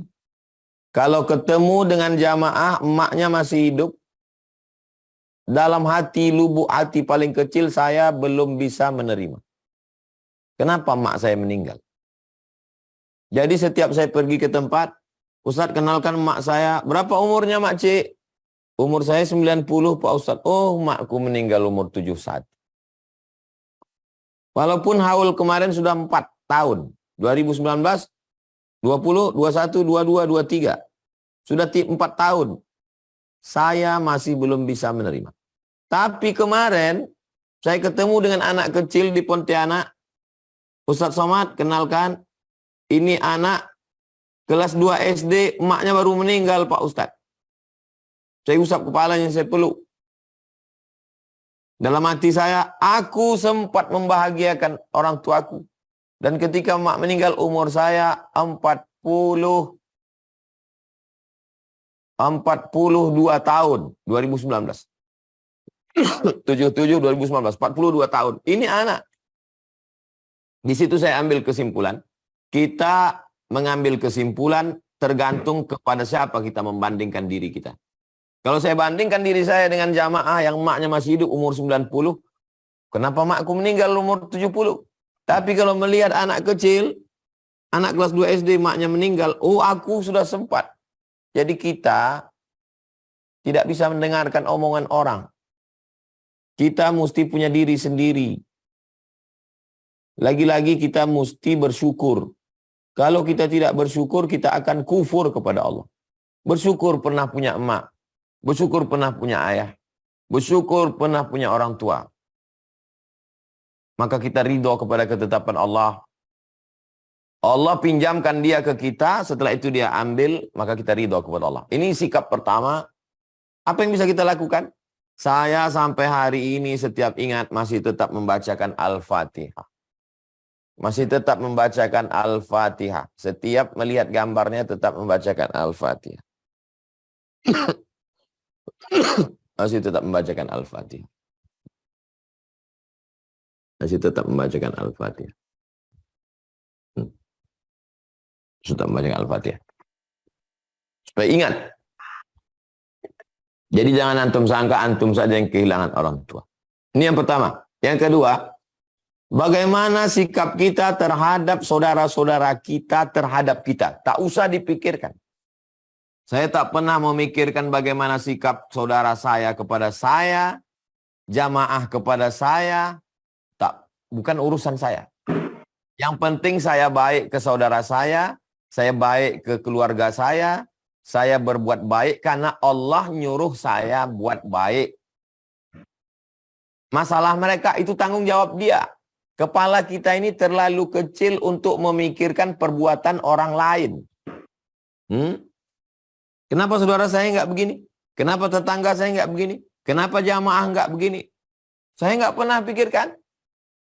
kalau ketemu dengan jamaah emaknya masih hidup, dalam hati, lubuk hati paling kecil saya belum bisa menerima. Kenapa emak saya meninggal? Jadi setiap saya pergi ke tempat, Ustadz kenalkan emak saya. Berapa umurnya Mak Cik? Umur saya 90 Pak Ustadz. Oh, emakku meninggal umur 71. Walaupun haul kemarin sudah 4 tahun. 2019, 20, 21, 22, 23. Sudah 4 tahun. Saya masih belum bisa menerima. Tapi kemarin, saya ketemu dengan anak kecil di Pontianak. Ustadz Somad, kenalkan. Ini anak kelas 2 SD, emaknya baru meninggal Pak Ustadz. Saya usap kepalanya, saya peluk. Dalam hati saya, aku sempat membahagiakan orang tuaku. Dan ketika emak meninggal, umur saya 42 tahun, 2019. 77, 2019, 42 tahun. Ini anak. Di situ saya ambil kesimpulan. Kita mengambil kesimpulan tergantung kepada siapa kita membandingkan diri kita. Kalau saya bandingkan diri saya dengan jamaah yang emaknya masih hidup umur 90, Kenapa makku meninggal umur 70? Tapi kalau melihat anak kecil, anak kelas 2 SD, maknya meninggal, oh aku sudah sempat. Jadi kita tidak bisa mendengarkan omongan orang. Kita mesti punya diri sendiri. Lagi-lagi kita mesti bersyukur. Kalau kita tidak bersyukur, kita akan kufur kepada Allah. Bersyukur pernah punya emak. Bersyukur pernah punya ayah. Bersyukur pernah punya orang tua. Maka kita ridho kepada ketetapan Allah. Allah pinjamkan dia ke kita, setelah itu dia ambil, maka kita ridho kepada Allah. Ini sikap pertama. Apa yang bisa kita lakukan? Saya sampai hari ini setiap ingat masih tetap membacakan Al-Fatihah. Masih tetap membacakan Al-Fatihah. Setiap melihat gambarnya tetap membacakan Al-Fatihah. Masih tetap membacakan Al-Fatihah. Masih tetap membacakan Al-Fatihah. Tetap membacakan Al-Fatihah. Supaya ingat. Jadi jangan antum sangka antum saja yang kehilangan orang tua. Ini yang pertama. Yang kedua, bagaimana sikap kita terhadap saudara-saudara kita terhadap kita. Tak usah dipikirkan. Saya tak pernah memikirkan bagaimana sikap saudara saya kepada saya, jamaah kepada saya. Tak, bukan urusan saya. Yang penting saya baik ke saudara saya baik ke keluarga saya berbuat baik karena Allah nyuruh saya buat baik. Masalah mereka itu tanggung jawab dia. Kepala kita ini terlalu kecil untuk memikirkan perbuatan orang lain. Kenapa saudara saya nggak begini? Kenapa tetangga saya nggak begini? Kenapa jamaah nggak begini? Saya nggak pernah pikirkan.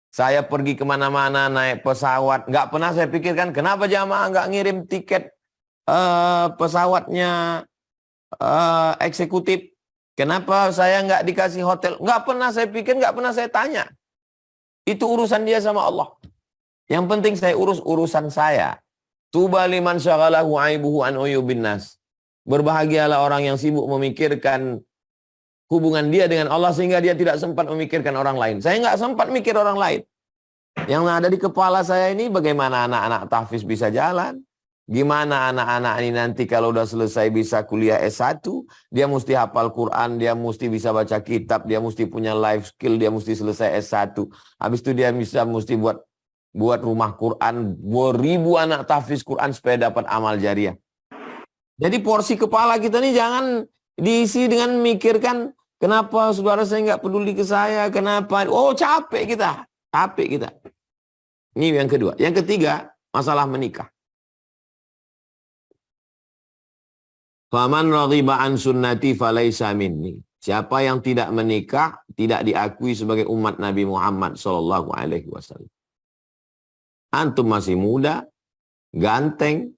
Saya pergi kemana-mana naik pesawat, nggak pernah saya pikirkan kenapa jamaah nggak ngirim tiket pesawatnya eksekutif. Kenapa saya nggak dikasih hotel? Nggak pernah saya pikir, nggak pernah saya tanya. Itu urusan dia sama Allah. Yang penting saya urus urusan saya. Tuba liman syaghalahu aibuhu an uyubin nas. Berbahagialah orang yang sibuk memikirkan hubungan dia dengan Allah sehingga dia tidak sempat memikirkan orang lain. Saya nggak sempat mikir orang lain. Yang ada di kepala saya ini bagaimana anak-anak tahfiz bisa jalan. Gimana anak-anak ini nanti kalau udah selesai bisa kuliah S1, dia mesti hafal Quran, dia mesti bisa baca kitab, dia mesti punya life skill, dia mesti selesai S1. Habis itu dia mesti buat rumah Quran, 2000 anak tahfiz Quran supaya dapat amal jariah. Jadi porsi kepala kita ini jangan diisi dengan memikirkan kenapa saudara saya nggak peduli ke saya, kenapa, oh capek kita. Ini yang kedua. Yang ketiga, masalah menikah. Faman raghiba an sunnati falaisa minni. Siapa yang tidak menikah tidak diakui sebagai umat Nabi Muhammad sallallahu alaihi wasallam. Antum masih muda, ganteng.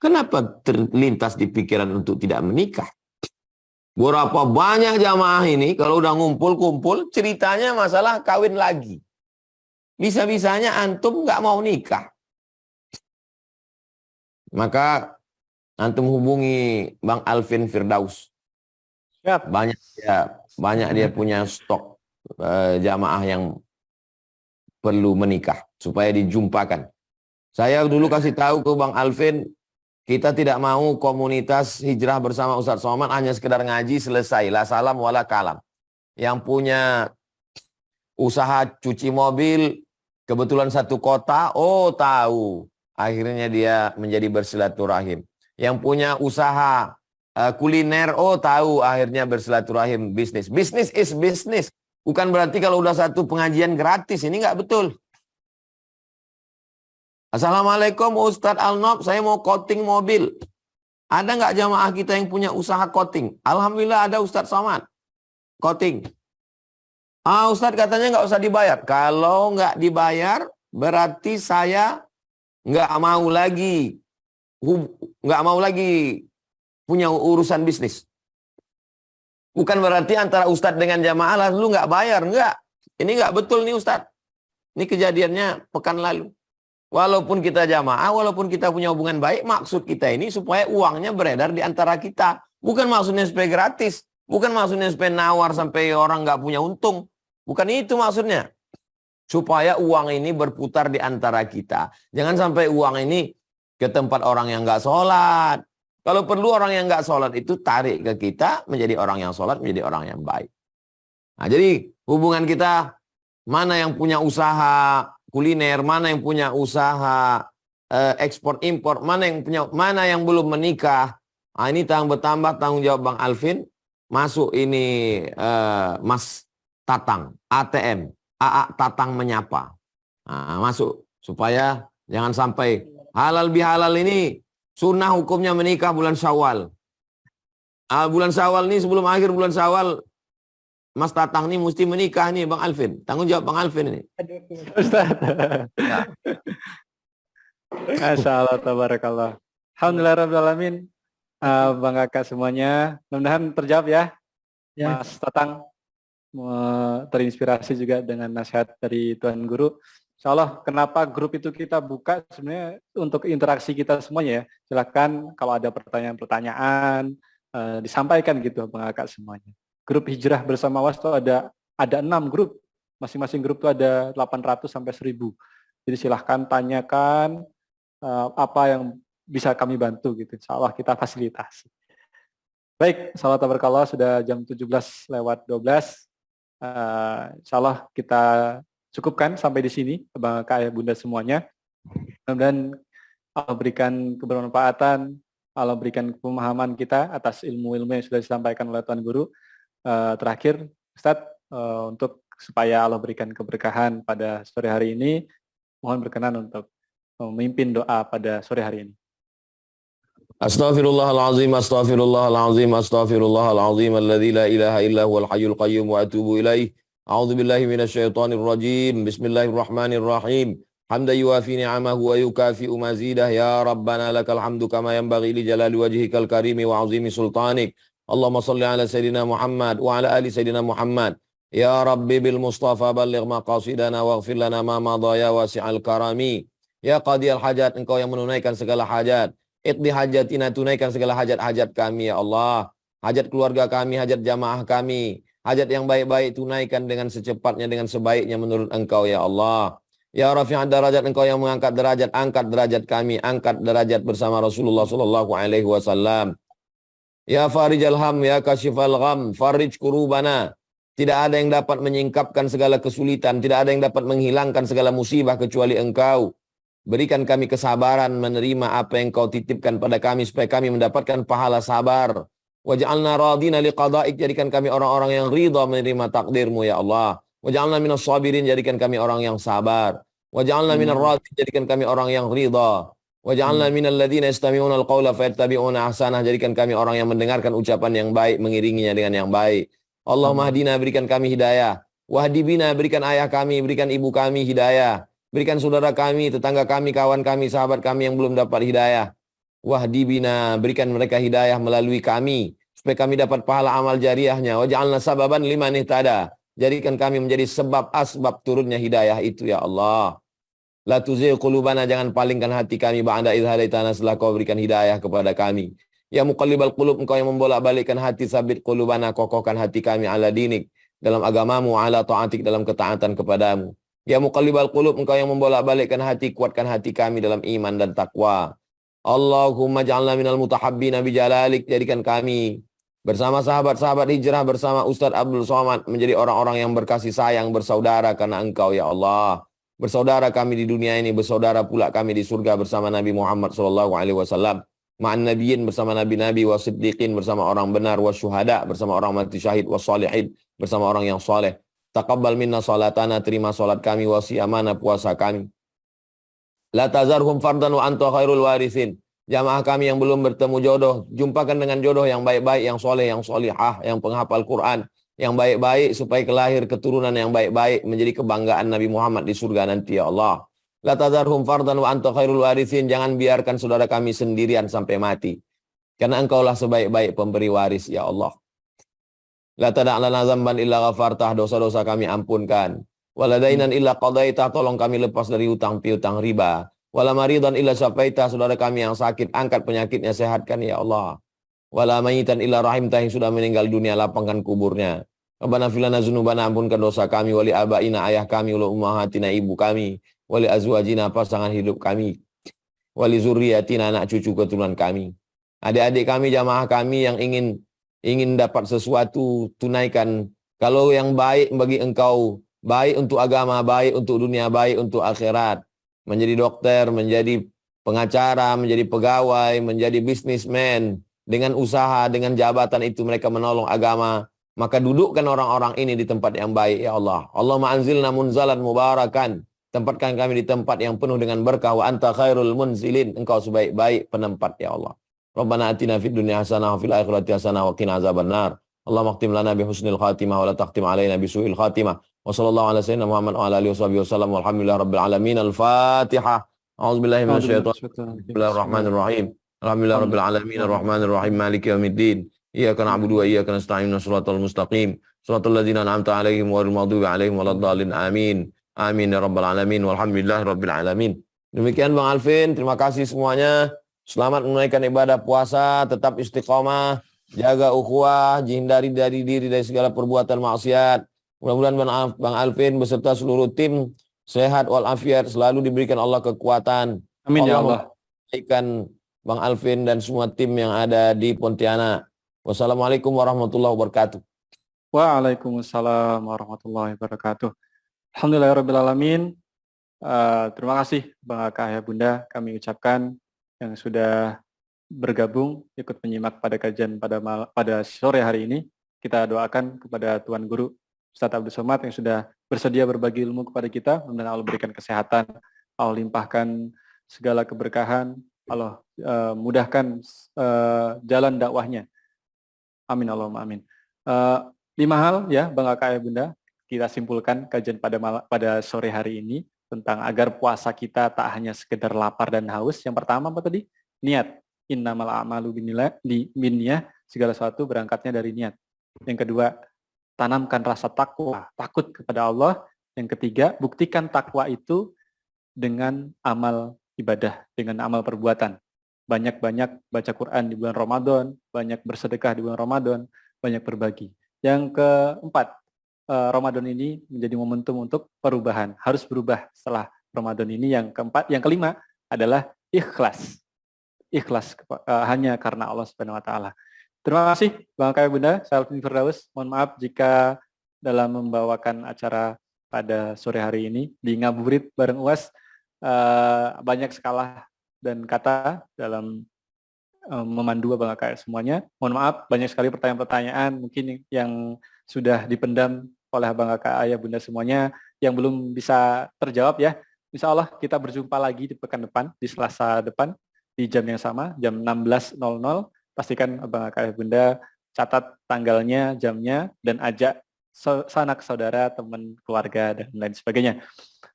Kenapa terlintas di pikiran untuk tidak menikah? Berapa banyak jamaah ini kalau udah ngumpul-kumpul ceritanya masalah kawin lagi. Bisa-bisanya antum nggak mau nikah. Maka antum hubungi Bang Alvin Firdaus. Siap. Banyak dia punya stok jamaah yang perlu menikah supaya dijumpakan. Saya dulu kasih tahu ke Bang Alvin, kita tidak mau komunitas hijrah bersama Ustadz Somad hanya sekedar ngaji selesai. La salam wala kalam. Yang punya usaha cuci mobil, kebetulan satu kota, oh tahu. Akhirnya dia menjadi bersilaturahim. Yang punya usaha kuliner, oh tahu akhirnya bersilaturahim bisnis. Bisnis is bisnis. Bukan berarti kalau udah satu pengajian gratis. Ini nggak betul. Assalamualaikum Ustadz Al-Nob, saya mau coating mobil. Ada nggak jamaah kita yang punya usaha coating? Alhamdulillah ada Ustadz Somad. Coating. Ustadz katanya nggak usah dibayar. Kalau nggak dibayar, berarti saya nggak mau lagi punya urusan bisnis. Bukan berarti antara Ustadz dengan jamaah lalu nggak bayar. Nggak. Ini nggak betul nih Ustadz. Ini kejadiannya pekan lalu. Walaupun kita jamaah, walaupun kita punya hubungan baik, maksud kita ini supaya uangnya beredar di antara kita. Bukan maksudnya supaya gratis. Bukan maksudnya supaya nawar sampai orang nggak punya untung. Bukan itu maksudnya. Supaya uang ini berputar di antara kita. Jangan sampai uang ini ke tempat orang yang nggak sholat. Kalau perlu orang yang nggak sholat itu tarik ke kita menjadi orang yang sholat, menjadi orang yang baik. Nah, jadi hubungan kita, mana yang punya usaha kuliner, mana yang punya usaha ekspor impor, mana yang belum menikah. Nah, ini bertambah tanggung jawab Bang Alvin. Masuk ini Mas Tatang, ATM. AA Tatang menyapa. Nah, masuk supaya jangan sampai halal bihalal ini sunnah hukumnya menikah bulan Syawal. Bulan Syawal ini sebelum akhir bulan Syawal Mas Tatang ini mesti menikah nih Bang Alvin. Tanggung jawab Bang Alvin ini. Ustaz. Ya. Masya Allah, tabarakallah. Alhamdulillahirrahmanirrahim. Bang Kakak semuanya, mudah-mudahan terjawab ya. Ya. Mas Tatang terinspirasi juga dengan nasihat dari Tuan Guru. Insya Allah, kenapa grup itu kita buka sebenarnya untuk interaksi kita semuanya ya. Silakan kalau ada pertanyaan-pertanyaan disampaikan gitu Bang Kakak semuanya. Grup Hijrah Bersama Was itu ada 6 grup. Masing-masing grup itu ada 800 sampai 1000. Jadi silahkan tanyakan apa yang bisa kami bantu gitu. Insya Allah kita fasilitasi. Baik, salat tabarakallah sudah jam 17 lewat 12. Insya Allah kita cukupkan sampai di sini, Bang Kakak Bunda semuanya. Mudah-mudahan Allah berikan kebermanfaatan, Allah berikan pemahaman kita atas ilmu-ilmu yang sudah disampaikan oleh Tuan Guru. Terakhir, Ustadz, untuk supaya Allah berikan keberkahan pada sore hari ini, mohon berkenan untuk memimpin doa pada sore hari ini. Astaghfirullahalazim, astaghfirullahalazim, astaghfirullahalazim, alladzi la ilaha illa huwal hayyul qayyum wa atubu ilaih. A'udzu billahi minasyaitonir rajim. Bismillahirrahmanirrahim. Hamdan yuwafi ni'amahu wa yukafi'u mazidah. Ya Rabbana lakal hamdu kama yanbaghi li jalali wajhikal karimi wa 'azimi sultanik. Allahumma shalli ala sayidina Muhammad wa ala ali sayidina Muhammad. Ya Rabbi bil Mustafa balligh maqasidana waghfir lana ma madha ya wasi'al karami. Ya qadiyal hajat, engkau yang menunaikan segala hajat. Iqdi hajatina, tunaikan segala hajat-hajat kami ya Allah. Hajat keluarga kami, hajat jamaah kami. Hajat yang baik-baik tunaikan dengan secepatnya, dengan sebaiknya menurut engkau ya Allah. Ya Rafi'ad darajat, engkau yang mengangkat derajat, angkat derajat kami, angkat derajat bersama Rasulullah sallallahu alaihi wasallam. Ya Farijal Ham, ya Kashifal Gham, farij kurubana. Tidak ada yang dapat menyingkapkan segala kesulitan, tidak ada yang dapat menghilangkan segala musibah kecuali engkau. Berikan kami kesabaran menerima apa yang kau titipkan pada kami supaya kami mendapatkan pahala sabar. Waj'alna radina liqada'ik, jadikan kami orang-orang yang ridha menerima takdirmu ya Allah. Waj'alna minas sabirin, jadikan kami orang yang sabar. Waj'alna minar radin, jadikan kami orang yang ridha. Waj'alna minal ladzina yastami'una al-qaula fayattabi'una ahsanah, jadikan kami orang yang mendengarkan ucapan yang baik, mengiringinya dengan yang baik. Allahumma hdina, berikan kami hidayah. Wahdi bina, berikan ayah kami, berikan ibu kami hidayah. Berikan saudara kami, tetangga kami, kawan kami, sahabat kami yang belum dapat hidayah. Wahdi bina, berikan mereka hidayah melalui kami, supaya kami dapat pahala amal jariahnya. Waj'alna sababan liman ihtada, jadikan kami menjadi sebab asbab turunnya hidayah itu ya Allah. La tuzigh qulubana, jangan palingkan hati kami ba'da idh hadaitana, setelah kau berikan hidayah kepada kami. Ya muqallibal qulub, engkau yang membolak-balikkan hati, sabit qulubana, kokohkan hati kami ala dinik, dalam agamamu, ala ta'atik, dalam ketaatan kepadamu. Ya muqallibal qulub, engkau yang membolak-balikkan hati, kuatkan hati kami dalam iman dan takwa. Allahumma ja'alna minal mutahabbina bijalalik, jadikan kami bersama sahabat-sahabat hijrah, bersama Ustadz Abdul Somad menjadi orang-orang yang berkasih sayang, bersaudara karena engkau ya Allah. Bersaudara kami di dunia ini, bersaudara pula kami di surga bersama Nabi Muhammad SAW. Ma'an nabiyyin, bersama nabi-nabi, wasiddiqin, bersama orang benar, wasyuhada, bersama orang mati syahid, wassalihin, bersama orang yang soleh. Taqabbal minna salatana, terima salat kami, wasiyamana, puasa kami. La tazarhum fardan wa anta khairul warithin. Jamaah kami yang belum bertemu jodoh, jumpakan dengan jodoh yang baik-baik, yang soleh, yang solihah, yang penghafal Quran, yang baik-baik, supaya kelahir keturunan yang baik-baik, menjadi kebanggaan Nabi Muhammad di surga nanti ya Allah. La tazarhum fardan wa anta khairul warithin. Jangan biarkan saudara kami sendirian sampai mati, karena engkaulah sebaik-baik pemberi waris ya Allah. La tada'lana zamban illa ghafartah, dosa-dosa kami ampunkan. Waladainan illa qadaitah, tolong kami lepas dari hutang piutang riba. Wala maridan illa syafaitah, saudara kami yang sakit, angkat penyakitnya, sehatkan ya Allah. Wala mayitan illa rahimtah, yang sudah meninggal dunia, lapangkan kuburnya. Rabbana fil lana dzunubana, ampunkan dosa kami, wali abaina, ayah kami, wali ummahatina, ibu kami, wali azwajina, pasangan hidup kami, wali zurriyatina, anak cucu keturunan kami. Adik-adik kami, jamaah kami yang ingin dapat sesuatu, tunaikan. Kalau yang baik bagi engkau, baik untuk agama, baik untuk dunia, baik untuk akhirat. Menjadi dokter, menjadi pengacara, menjadi pegawai, menjadi bisnismen. Dengan usaha, dengan jabatan itu mereka menolong agama. Maka dudukkan orang-orang ini di tempat yang baik, ya Allah. Allahumma anzilna munzalan mubarakan. Tempatkan kami di tempat yang penuh dengan berkah. Wa anta khairul munzilin. Engkau sebaik-baik penempat, ya Allah. Rabbana atina fid dunya hasanah wa fil akhirati hasanah wa qina azabannar. Allahumma khtim lana bi husnil khatimah wa la takhtim alaina bi su'il khatimah. Wa sallallahu ala sayyidina Muhammad wa ala alihi wasallam walhamdulillahi rabbil alamin. Al-Fatihah. A'udzubillahi minasyaitonir Bismillahirrahmanirrahim. Alhamdulillahi rabbil alamin arrahmanir rahim maliki yaumiddin. Iyyaka na'budu wa iyyaka nasta'in shiratal mustaqim. Shiratal ladzina an'amta 'alaihim ghairil maghdubi 'alaihim waladdallin. Amin. Amin ya rabbal alamin walhamdulillahi rabbil alamin. Demikian Bang Alvin, terima kasih semuanya. Selamat menunaikan ibadah puasa, tetap istiqomah, jaga ukhuwah, hindari dari diri dari segala perbuatan maksiat. Mudah-mudahan Bang Alvin beserta seluruh tim sehat walafiat, selalu diberikan Allah kekuatan. Amin ya Allah. Ikan Bang Alvin dan semua tim yang ada di Pontianak. Wassalamualaikum warahmatullahi wabarakatuh. Waalaikumsalam warahmatullahi wabarakatuh. Alhamdulillahirrabbilalamin. Terima kasih Bang Aka Ayah Bunda, kami ucapkan yang sudah bergabung ikut menyimak pada kajian pada sore hari ini. Kita doakan kepada Tuan Guru Ustadz Abdul Somad yang sudah bersedia berbagi ilmu kepada kita. Mudah-mudahan Allah berikan kesehatan, Allah limpahkan segala keberkahan, Allah mudahkan jalan dakwahnya. Amin Allahumma amin. 5 hal ya Bang Aka Ayah Bunda, kita simpulkan kajian pada sore hari ini tentang agar puasa kita tak hanya sekedar lapar dan haus. Yang pertama apa tadi? Niat. Innamal a'malu binniyah, segala sesuatu berangkatnya dari niat. Yang kedua, tanamkan rasa takwa, takut kepada Allah. Yang ketiga, buktikan takwa itu dengan amal ibadah, dengan amal perbuatan. Banyak-banyak baca Quran di bulan Ramadan, banyak bersedekah di bulan Ramadan, banyak berbagi. Yang keempat, Ramadan ini menjadi momentum untuk perubahan. Harus berubah setelah Ramadan ini. Yang keempat, yang kelima adalah ikhlas. Ikhlas hanya karena Allah Subhanahu wa taala. Terima kasih Bang Aka Ayah Bunda, saya Alvin Firdaus. Mohon maaf jika dalam membawakan acara pada sore hari ini di Ngabuburit bareng UAS banyak skala dan kata dalam memandu Bang Aka semuanya. Mohon maaf, banyak sekali pertanyaan-pertanyaan mungkin yang sudah dipendam oleh Bang Aka Ayah Bunda semuanya yang belum bisa terjawab ya. Insya Allah kita berjumpa lagi di pekan depan, di Selasa depan, di jam yang sama, jam 16.00. Pastikan Bang Aka Ayah Bunda catat tanggalnya, jamnya, dan ajak sanak saudara, teman, keluarga, dan lain sebagainya.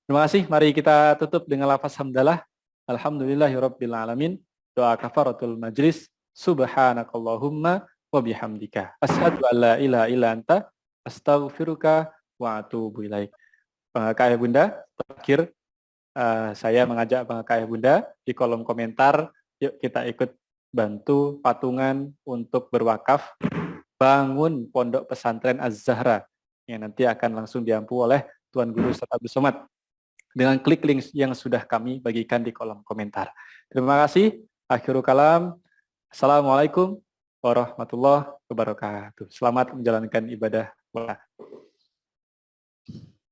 Terima kasih, mari kita tutup dengan lafaz hamdalah. Alhamdulillahirabbil alamin. Doa kafaratul majlis. Subhanakallahumma wa bihamdika. Asyhadu an la ilaha illa anta astaghfiruka wa atubu ilaik. Bang Aka Ayah Bunda, terakhir saya mengajak Bang Aka Ayah Bunda di kolom komentar, yuk kita ikut bantu patungan untuk berwakaf bangun pondok pesantren Az-Zahra yang nanti akan langsung diampu oleh Tuan Guru Ustadz Abdul Somad dengan klik link yang sudah kami bagikan di kolom komentar. Terima kasih. Akhirul kalam. Assalamualaikum warahmatullahi wabarakatuh. Selamat menjalankan ibadah puasa.